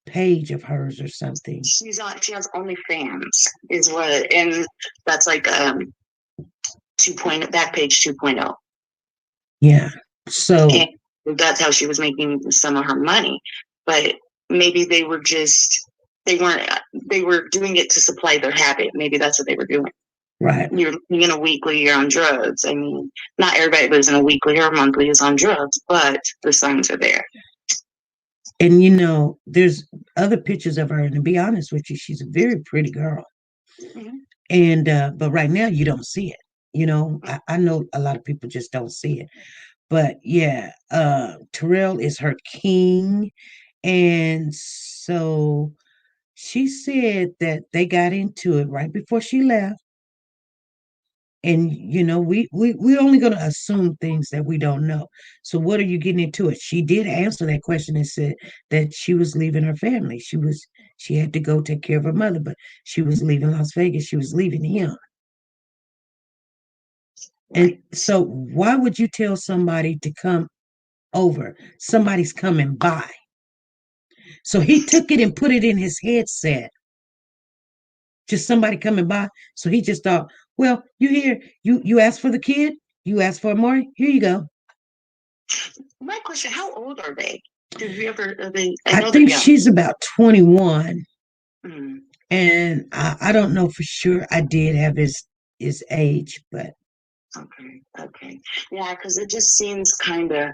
page of hers or something. She has OnlyFans is what, and that's like 2.0, back page 2.0. Yeah. So and that's how she was making some of her money. But maybe they were doing it to supply their habit. Maybe that's what they were doing. Right. You're in a weekly, you're on drugs. I mean, not everybody lives in a weekly or monthly is on drugs, but the signs are there. And there's other pictures of her, and to be honest with you, she's a very pretty girl. Mm-hmm. And but right now you don't see it. I know a lot of people just don't see it. But yeah, Terrell is her king. And so she said that they got into it right before she left. And we only going to assume things that we don't know. So what are you getting into it? She did answer that question and said that she was leaving her family. She had to go take care of her mother, but she was leaving Las Vegas. She was leaving him. And so why would you tell somebody to come over? Somebody's coming by. So he took it and put it in his headset. Just somebody coming by. So he just thought, well, you asked for the kid, you asked for Amari, here you go. My question, how old are they? Did we ever, I think she's about 21. Mm-hmm. And I don't know for sure. I did have his age, but. Okay. Yeah, because it just seems kind of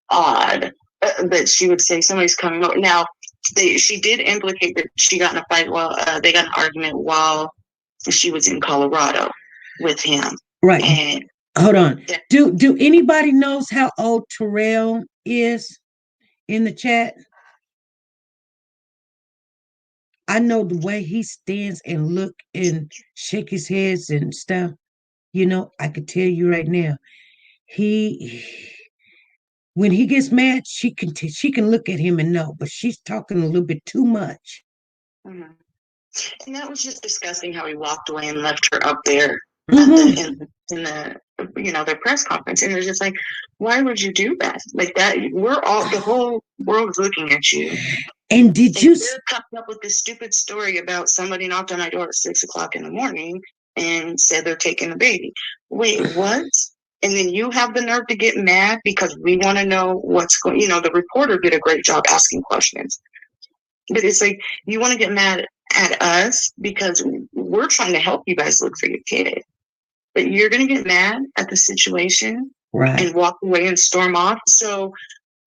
odd that she would say somebody's coming over. Now, she did implicate that she got in a fight they got an argument while she was in Colorado with him. Right. And hold on. Do anybody knows how old Terrell is in the chat? I know the way he stands and look and shake his heads and stuff. I could tell you right now, when he gets mad, she can look at him and know, but she's talking a little bit too much. Mm-hmm. And that was just disgusting how he walked away and left her up there in the their press conference. And it was just like, why would you do that? Like that, the whole world is looking at you. And did you come up with this stupid story about somebody knocked on my door at 6:00 in the morning and said they're taking the baby? Wait, what? And then you have the nerve to get mad because we want to know what's going. The reporter did a great job asking questions, but it's like you want to get mad at us because we're trying to help you guys look for your kid, but you're going to get mad at the situation and walk away and storm off. So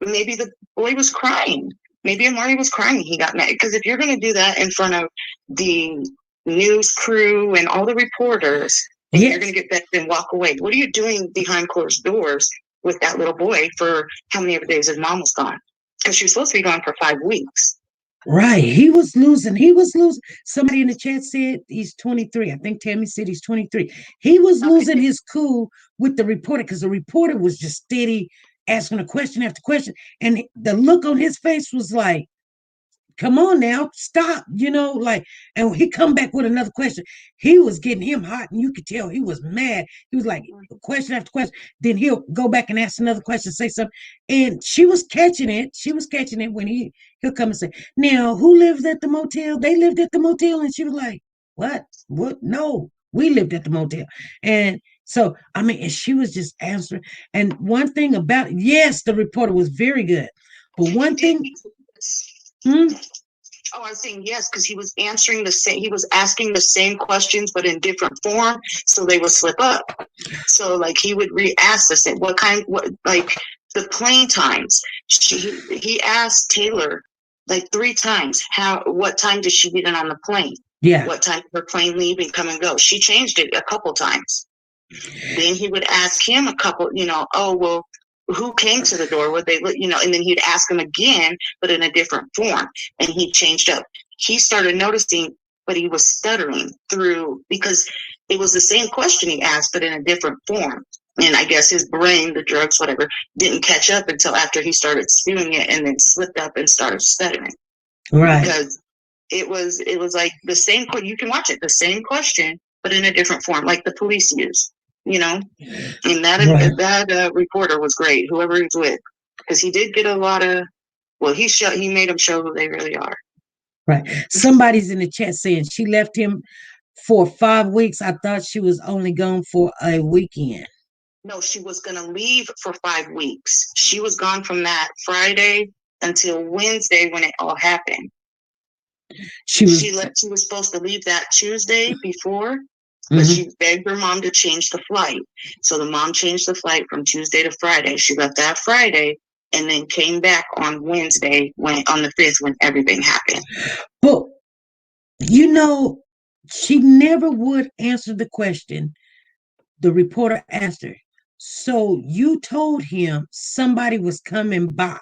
maybe the boy was crying. Maybe Amari was crying. He got mad because if you're going to do that in front of the news crew and all the reporters, and you're going to get back and walk away. What are you doing behind closed doors with that little boy for how many other days his mom was gone? Because she was supposed to be gone for 5 weeks. Right. He was losing. Somebody in the chat said he's 23. I think Tammy said he's 23. He was losing his cool with the reporter because the reporter was just steady asking a question after question. And the look on his face was like, come on now, stop, and he come back with another question. He was getting him hot, and you could tell he was mad. He was like, question after question. Then he'll go back and ask another question, say something. And she was catching it. She was catching it when he'll come and say, now, who lives at the motel? They lived at the motel. And she was like, what? No, we lived at the motel. And so, and she was just answering. And one thing about it, yes, the reporter was very good. But one thing... Oh, I was saying yes, because he was answering he was asking the same questions, but in different form, so they would slip up. So, like, he would re-ask the same, like, the plane times. He asked Taylor, like, 3 times, what time did she get in on the plane? Yeah. What time did her plane leave and come and go? She changed it a couple times. Then he would ask him a couple, who came to the door? Would they, and then he'd ask him again, but in a different form. And he changed up. He started noticing, but he was stuttering through because it was the same question he asked, but in a different form. And I guess his brain, the drugs, whatever, didn't catch up until after he started spewing it and then slipped up and started stuttering. Right. Because it was like the same, you can watch it, the same question, but in a different form, like the police use. And that reporter was great, whoever he's with, because he did get a lot of. Well, he made them show who they really are. Right. Somebody's in the chat saying she left him for 5 weeks. I thought she was only gone for a weekend. No, she was going to leave for 5 weeks. She was gone from that Friday until Wednesday when it all happened. She was supposed to leave that Tuesday before. But she begged her mom to change the flight. So the mom changed the flight from Tuesday to Friday. She left that Friday and then came back on Wednesday on the 5th when everything happened. But, she never would answer the question. The reporter asked her, so you told him somebody was coming by?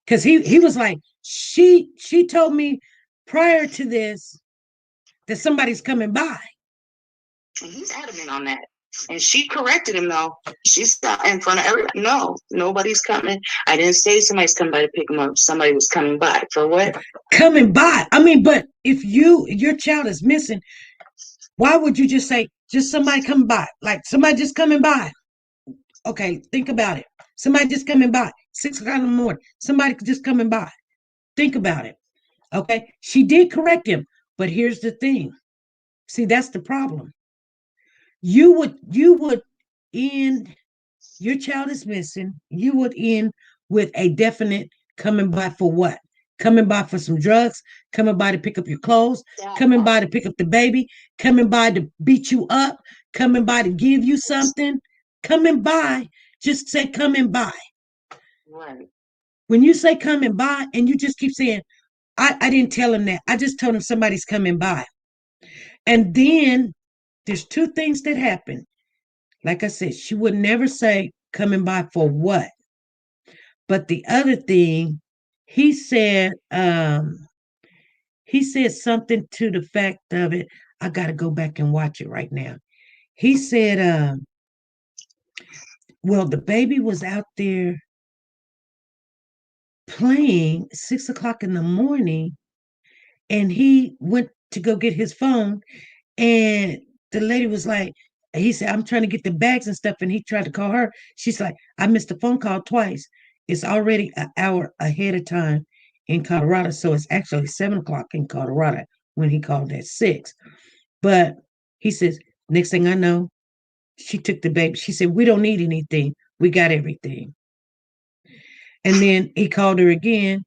Because he was like, she told me prior to this that somebody's coming by. And he's adamant on that. And she corrected him, though. She stopped in front of everybody. No, nobody's coming. I didn't say somebody's coming by to pick him up. Somebody was coming by. For what? Coming by. But if your child is missing, why would you just say, just somebody coming by? Like, somebody just coming by. Okay, think about it. Somebody just coming by. 6 o'clock in the morning. Somebody just coming by. Think about it. Okay? She did correct him. But here's the thing. See, that's the problem. You would end, your child is missing, you would end with a definite coming by for what? Coming by for some drugs, coming by to pick up your clothes, coming by to pick up the baby, coming by to beat you up, coming by to give you something, coming by, just say coming by. Right. When you say coming by and you just keep saying, I didn't tell him that, I just told him somebody's coming by. And then there's 2 things that happen. Like I said, she would never say coming by for what. But the other thing, he said something to the fact of it. I got to go back and watch it right now. He said, well, the baby was out there playing 6 o'clock in the morning, and he went to go get his phone, and the lady was like, he said, I'm trying to get the bags and stuff, and he tried to call her. She's like, I missed the phone call twice. It's already an hour ahead of time in Colorado, so it's actually 7 o'clock in Colorado when he called at 6. But he says, next thing I know, she took the baby. She said, we don't need anything. We got everything. And then he called her again,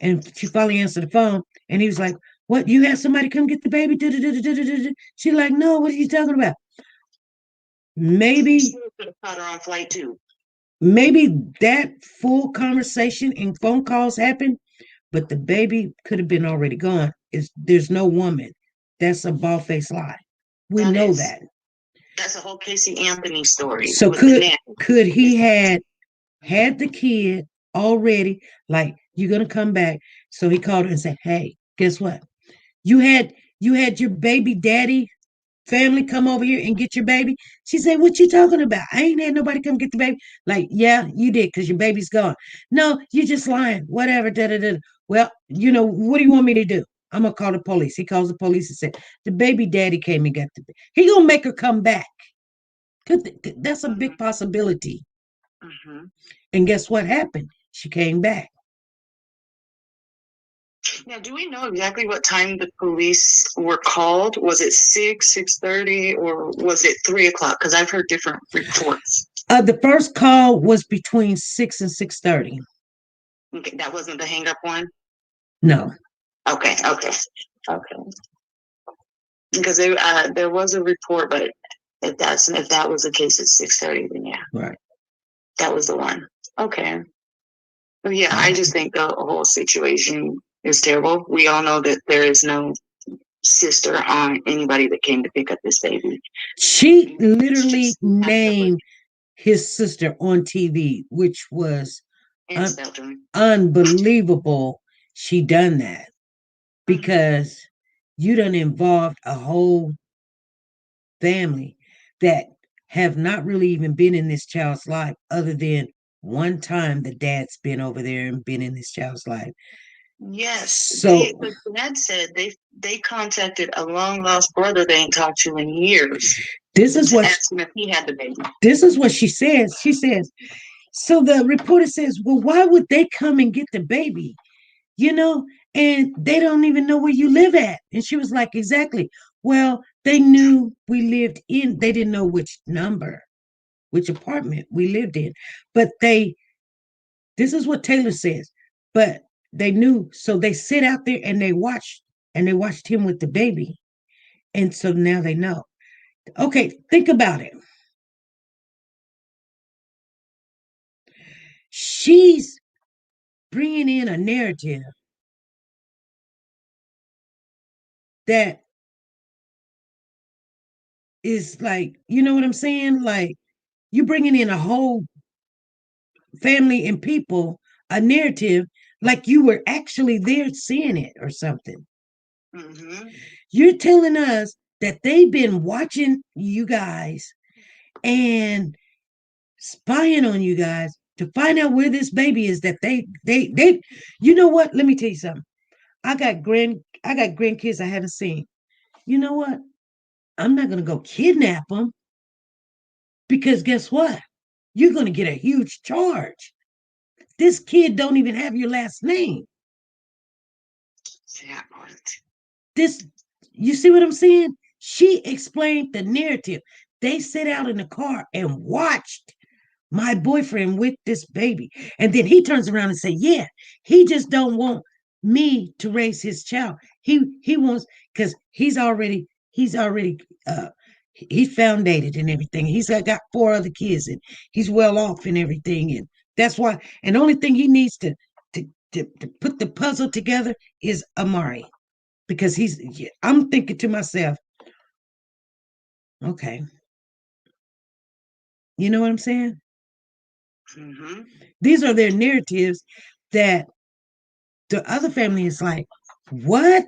and she finally answered the phone, and he was like, what, you had somebody come get the baby? She's like, no, what are you talking about? Maybe could have caught her on flight too. Maybe that full conversation and phone calls happened, but the baby could have been already gone. There's no woman. That's a bald-faced lie. We know that. That's a whole Casey Anthony story. So could he had the kid already, like, you're gonna come back? So he called her and said, hey, guess what? You had your baby daddy family come over here and get your baby. She said, what you talking about? I ain't had nobody come get the baby. Like, yeah, you did, because your baby's gone. No, you're just lying. Whatever. Well, what do you want me to do? I'm gonna call the police. He calls the police and said, the baby daddy came and got the baby. He gonna make her come back. That's a big possibility. Mm-hmm. And guess what happened? She came back. Now, do we know exactly what time the police were called? Was it 6:30, or was it 3:00? Because I've heard different reports. The first call was between 6 and 6:30. Okay, that wasn't the hang up one? No. Okay. Because there was a report, but if that was the case at 6:30, then yeah. Right. That was the one. Okay. Well, yeah, I just think the whole situation is terrible. We all know that there is no sister on anybody that came to pick up this baby. She literally named his sister on TV, which was unbelievable. She done that because you done involved a whole family that have not really even been in this child's life, other than one time the dad's been over there and been in this child's life. Yes. So but Shenette said they contacted a long lost brother they ain't talked to in years. This is what asked him if he had the baby. This is what she says. She says, so the reporter says, well, why would they come and get the baby? And they don't even know where you live at. And she was like, exactly. Well, they knew we lived in, they didn't know which number, which apartment we lived in. But this is what Taylor says, but they knew. So they sit out there and they watched him with the baby. And so now they know. Okay, think about it. She's bringing in a narrative that is like, you know what I'm saying? Like, you're bringing in a whole family and people, a narrative, like you were actually there seeing it or something. Mm-hmm. You're telling us that they've been watching you guys and spying on you guys to find out where this baby is, that they you know what? Let me tell you something. I got grandkids I haven't seen. You know what? I'm not going to go kidnap them, because guess what? You're going to get a huge charge. This kid don't even have your last name. You see what I'm saying? She explained the narrative. They sit out in the car and watched my boyfriend with this baby. And then he turns around and say, yeah, he just don't want me to raise his child. He wants, because he's already he's foundated and everything. He's got 4 other kids and he's well off and everything. And that's why, and the only thing he needs to put the puzzle together is Amari. Because I'm thinking to myself, okay. You know what I'm saying? Mm-hmm. These are their narratives that the other family is like, what?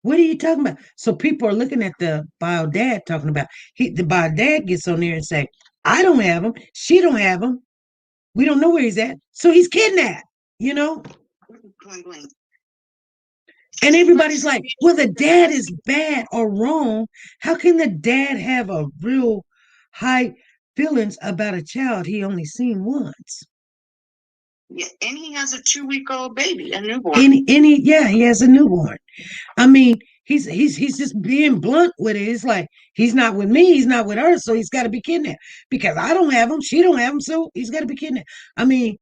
What are you talking about? So people are looking at the bio dad talking about, the bio dad gets on there and say, I don't have him. She don't have him. We don't know where he's at. So he's kidnapped, And everybody's like, well, the dad is bad or wrong. How can the dad have a real high feelings about a child he only seen once? Yeah, and he has a 2-week-old baby, a newborn. Yeah, he has a newborn. I mean, he's just being blunt with it. It's like he's not with me, he's not with her, so he's got to be kidnapped because I don't have him, she don't have him, so he's got to be kidnapped. I mean,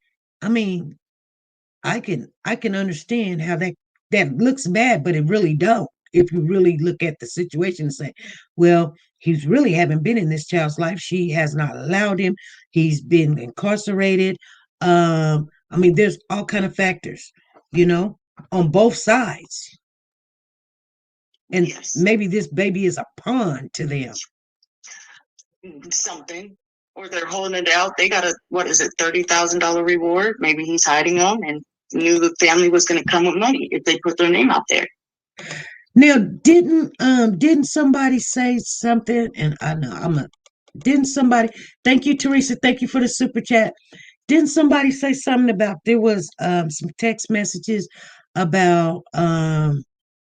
I can understand how that looks bad, but it really don't. If you really look at the situation and say, well, he's really haven't been in this child's life. She has not allowed him. He's been incarcerated. I mean, there's all kind of factors, on both sides. And yes, maybe this baby is a pawn to them. Something. Or they're holding it out. They got a, $30,000 reward. Maybe he's hiding them and knew the family was going to come with money if they put their name out there. Now, didn't somebody say something? And I know didn't somebody? Thank you, Teresa. Thank you for the super chat. Didn't somebody say something about there was some text messages about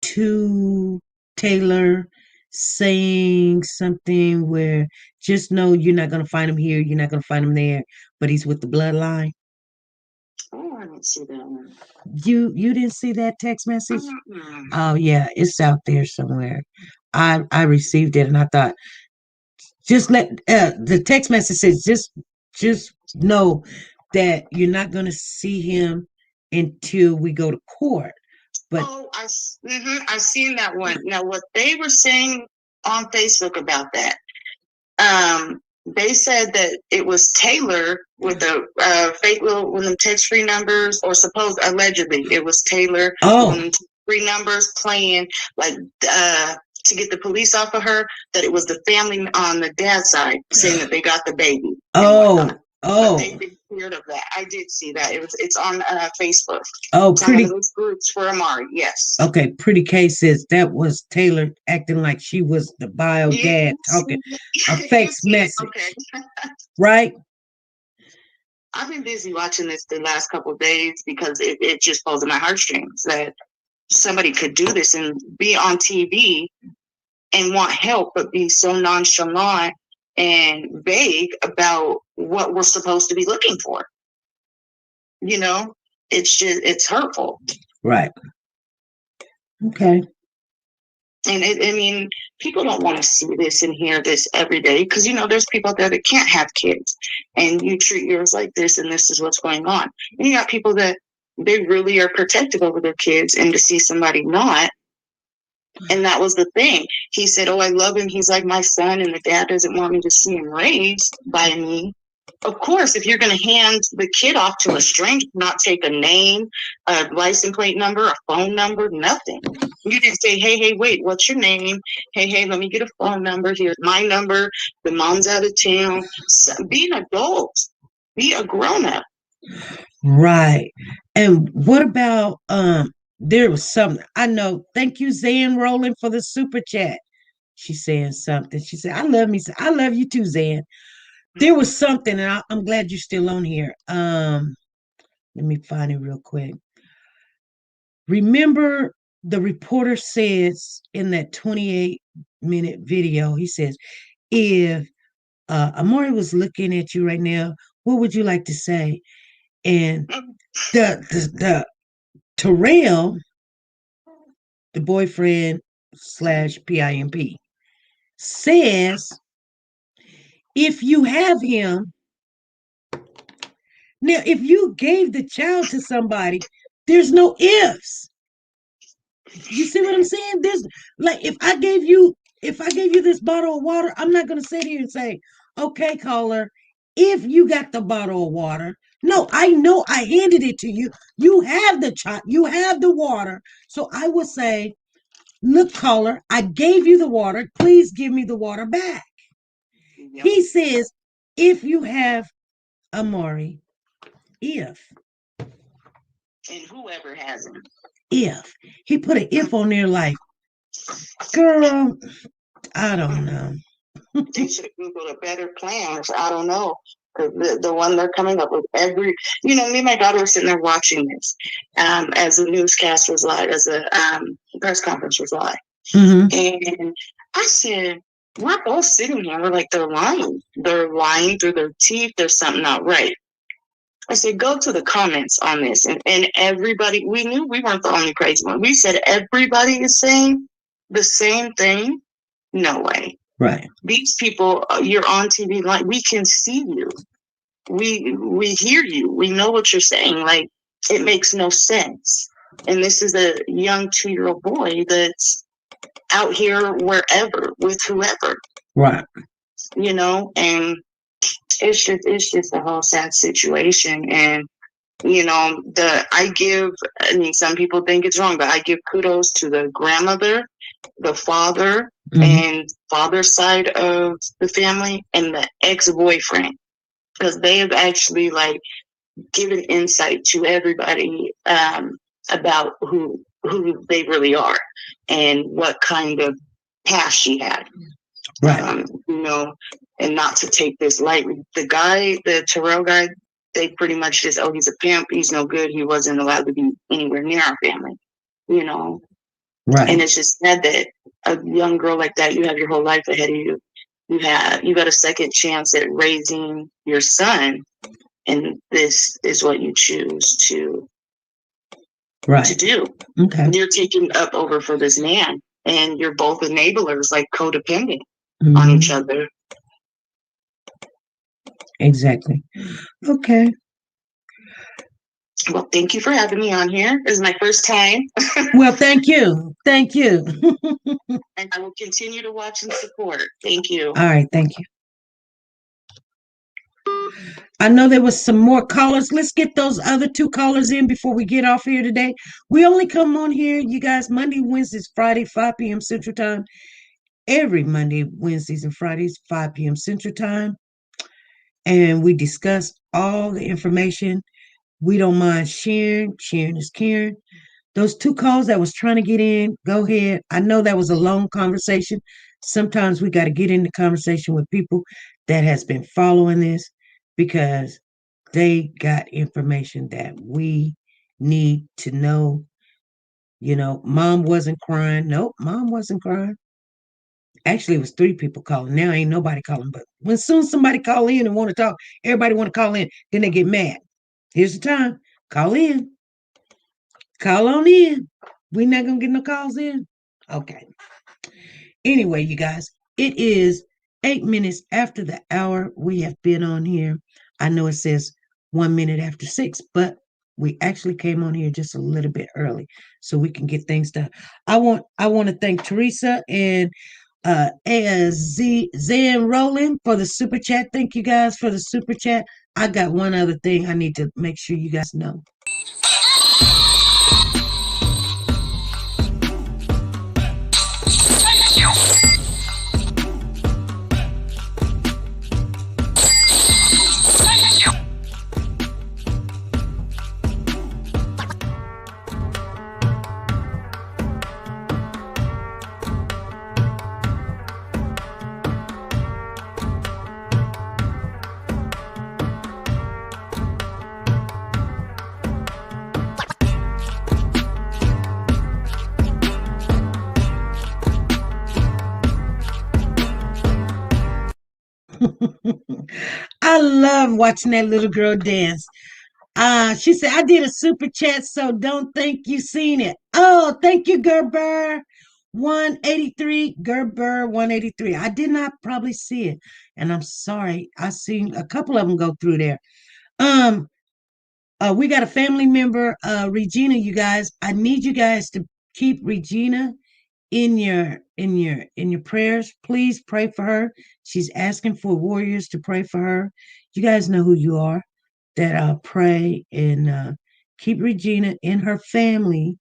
to Taylor saying something where just know you're not going to find him here, you're not going to find him there, but he's with the bloodline? Oh, I didn't see that one. You didn't see that text message? Mm-hmm. Oh yeah, it's out there somewhere. I received it and I thought, just let the text message says just know that you're not going to see him until we go to court. But I've seen that one. Now, what they were saying on Facebook about that, they said that it was Taylor with the fake little one of them text-free numbers, or allegedly it was Taylor with free numbers playing like to get the police off of her. That it was the family on the dad's side saying that they got the baby. But they've been cleared of that. I did see that. It's on Facebook. Oh, it's pretty. On those groups for Amari. Yes. Okay, Pretty K says that was Taylor acting like she was the bio dad talking a fake message. Okay. Right? I've been busy watching this the last couple of days because it just pulls at my heartstrings that somebody could do this and be on TV and want help, but be so nonchalant and vague about what we're supposed to be looking for. It's hurtful. Right. Okay. And people don't want to see this and hear this every day because, there's people out there that can't have kids and you treat yours like this and this is what's going on. And you got people that they really are protective over their kids, and to see somebody not. And that was the thing. He said, oh, I love him. He's like my son, and the dad doesn't want me to see him raised by me. Of course, if you're going to hand the kid off to a stranger, not take a name, a license plate number, a phone number, nothing. You didn't say, hey, wait, what's your name? Hey, let me get a phone number. Here's my number. The mom's out of town. So, be an adult. Be a grown-up. Right. And what about there was something I know. Thank you, Zan Rowland, for the super chat. She's saying something. She said, I love you too, Zan. There was something, and I'm glad you're still on here. Let me find it real quick. Remember, the reporter says in that 28-minute video, he says, if Amari was looking at you right now, what would you like to say? And the Terrell, the boyfriend / PIMP, says, if you have him, now if you gave the child to somebody, there's no ifs. You see what I'm saying? There's like if I gave you this bottle of water, I'm not gonna sit here and say, okay, caller, if you got the bottle of water. No, I know I handed it to you. You have the child, you have the water. So I will say, look, caller, I gave you the water. Please give me the water back. Yep. He says, if you have Amari, if. And whoever has him. If. He put an if on there like, girl, I don't know. They should have Googled a better plan. I don't know. The one they're coming up with me and my daughter were sitting there watching this as the newscast was live, as the press conference was live. And I said, we're both sitting here. We're like, they're lying. They're lying through their teeth. There's something not right. I said, go to the comments on this. And everybody, we knew we weren't the only crazy one. We said, everybody is saying the same thing. No way. Right. These people, you're on TV, like, we can see you. We hear you. We know what you're saying. Like, it makes no sense. And this is a young 2-year-old boy that's out here wherever with whoever. Right. And it's just a whole sad situation. And some people think it's wrong, but I give kudos to the grandmother, the father, and father's side of the family, and the ex-boyfriend, because they have actually given insight to everybody about who they really are and what kind of past she had. Right. And not to take this lightly. The Terrell guy, they pretty much just, he's a pimp, he's no good, he wasn't allowed to be anywhere near our family, Right. And it's just sad that a young girl like that, you have your whole life ahead of you. You got a second chance at raising your son, and this is what you choose to do. Okay. You're taking up over for this man, and you're both enablers, like codependent on each other. Exactly. Okay. Well, thank you for having me on here. This is my first time. Well, thank you. Thank you. And I will continue to watch and support. Thank you. All right. Thank you. I know there was some more callers. Let's get those other 2 callers in before we get off here today. We only come on here, you guys, Monday, Wednesdays, Friday, 5 p.m. Central Time. Every Monday, Wednesdays, and Fridays, 5 p.m. Central Time. And we discuss all the information. We don't mind sharing. Sharing is caring. Those 2 calls that was trying to get in, go ahead. I know that was a long conversation. Sometimes we got to get into conversation with people that has been following this, because they got information that we need to know. Mom wasn't crying. Nope, mom wasn't crying. Actually, it was 3 people calling. Now ain't nobody calling. But when soon somebody call in and want to talk, everybody want to call in. Then they get mad. Here's the time. Call in. Call on in. We're not going to get no calls in. Okay. Anyway, you guys, it is 8 minutes after the hour. We have been on here. I know it says 1 minute after 6, but we actually came on here just a little bit early so we can get things done. I want to thank Teresa and Zan Rowland for the super chat. Thank you guys for the super chat. I got one other thing I need to make sure you guys know. I love watching that little girl dance. She said, I did a super chat, so don't think you seen it. Oh, thank you, Gerber 183. Gerber 183. I did not probably see it, and I'm sorry. I seen a couple of them go through there. We got a family member, Regina. You guys, I need you guys to keep Regina in your prayers. Please pray for her. She's asking for warriors to pray for her. You guys know who you are, that pray and keep Regina and her family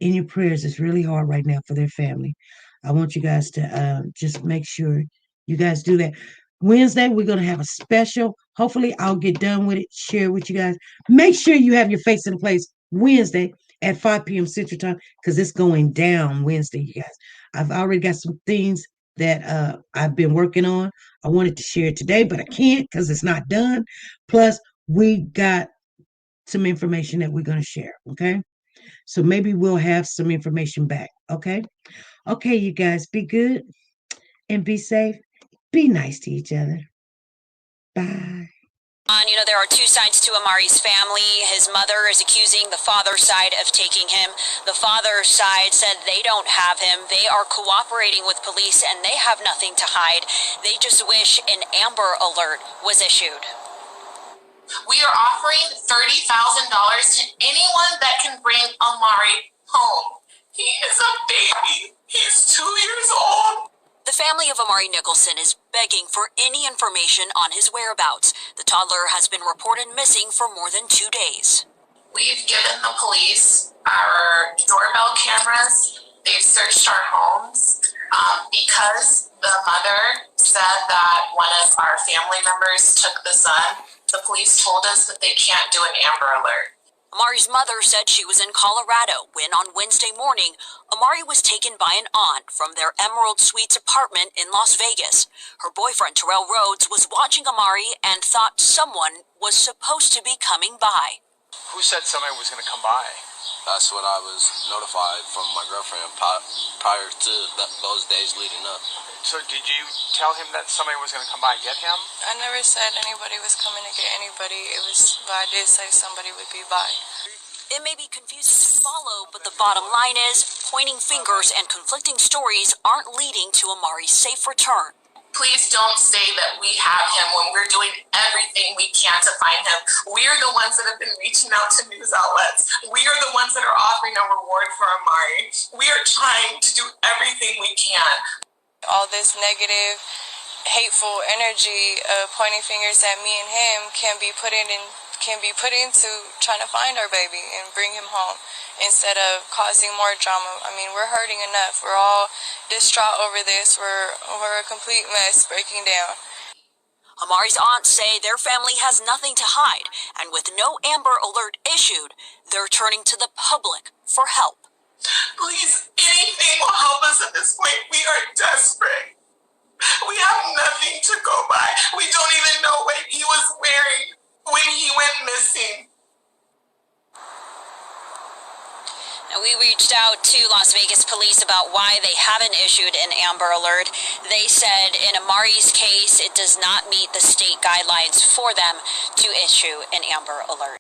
in your prayers. It's really hard right now for their family. I want you guys to just make sure you guys do that. Wednesday, we're going to have a special. Hopefully, I'll get done with it, share it with you guys. Make sure you have your face in place Wednesday at 5 p.m. Central Time, because it's going down Wednesday, you guys. I've already got some things that I've been working on. I wanted to share it today, but I can't because it's not done. Plus, we got some information that we're going to share. Okay. So maybe we'll have some information back. Okay. Okay, you guys, be good and be safe. Be nice to each other. Bye. There are two sides to Amari's family. His mother is accusing the father's side of taking him. The father's side said they don't have him. They are cooperating with police and they have nothing to hide. They just wish an Amber Alert was issued. We are offering $30,000 to anyone that can bring Amari home. He is a baby. He's 2 years old. The family of Amari Nicholson is begging for any information on his whereabouts. The toddler has been reported missing for more than 2 days. We've given the police our doorbell cameras. They've searched our homes because the mother said that one of our family members took the son. The police told us that they can't do an Amber Alert. Amari's mother said she was in Colorado when on Wednesday morning, Amari was taken by an aunt from their Emerald Suites apartment in Las Vegas. Her boyfriend, Terrell Rhodes, was watching Amari and thought someone was supposed to be coming by. Who said somebody was going to come by? That's what I was notified from my girlfriend prior to those days leading up. So did you tell him that somebody was going to come by and get him? I never said anybody was coming to get anybody. But I did say somebody would be by. It may be confusing to follow, but the bottom line is pointing fingers and conflicting stories aren't leading to Amari's safe return. Please don't say that we have him when we're doing everything we can to find him. We are the ones that have been reaching out to news outlets. We are the ones that are offering a reward for Amari. We are trying to do everything we can. All this negative, hateful energy, pointing fingers at me and him can be put into trying to find our baby and bring him home instead of causing more drama. I mean, we're hurting enough. We're all distraught over this. We're a complete mess, breaking down. Amari's aunts say their family has nothing to hide, and with no Amber Alert issued, they're turning to the public for help. Please, anything will help us at this point. We are desperate. We have nothing to go by. We don't even know what he was wearing when he went missing. And we reached out to Las Vegas police about why they haven't issued an Amber Alert. They said in Amari's case, it does not meet the state guidelines for them to issue an Amber Alert.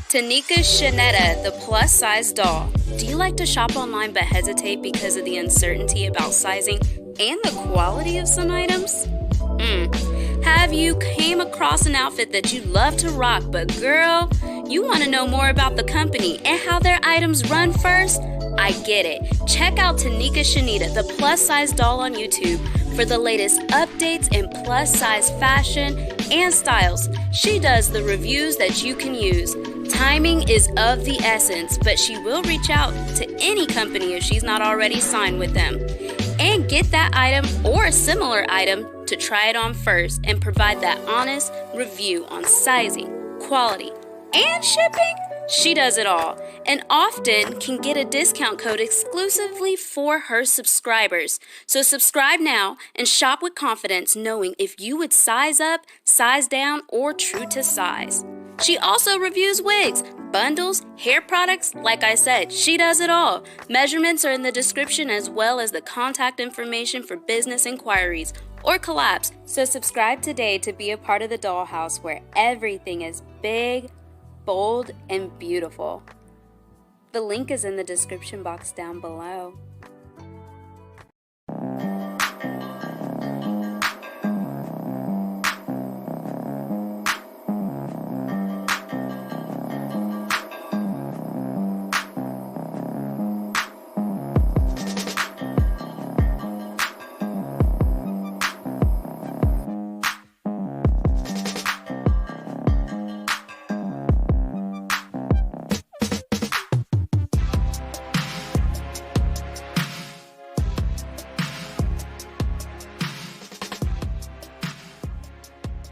TeNika Shenette, the plus-size doll. Do you like to shop online but hesitate because of the uncertainty about sizing and the quality of some items? Have you came across an outfit that you love to rock, but girl, you want to know more about the company and how their items run first? I get it. Check out TeNika Shenette, the plus-size doll on YouTube for the latest updates in plus-size fashion and styles. She does the reviews that you can use. Timing is of the essence, but she will reach out to any company if she's not already signed with them. And get that item or a similar item to try it on first and provide that honest review on sizing, quality, and shipping. She does it all and often can get a discount code exclusively for her subscribers. So subscribe now and shop with confidence, knowing if you would size up, size down, or true to size. She also reviews wigs, bundles, hair products. Like I said, she does it all. Measurements are in the description as well as the contact information for business inquiries or collabs. So subscribe today to be a part of the dollhouse where everything is big, bold, and beautiful. The link is in the description box down below.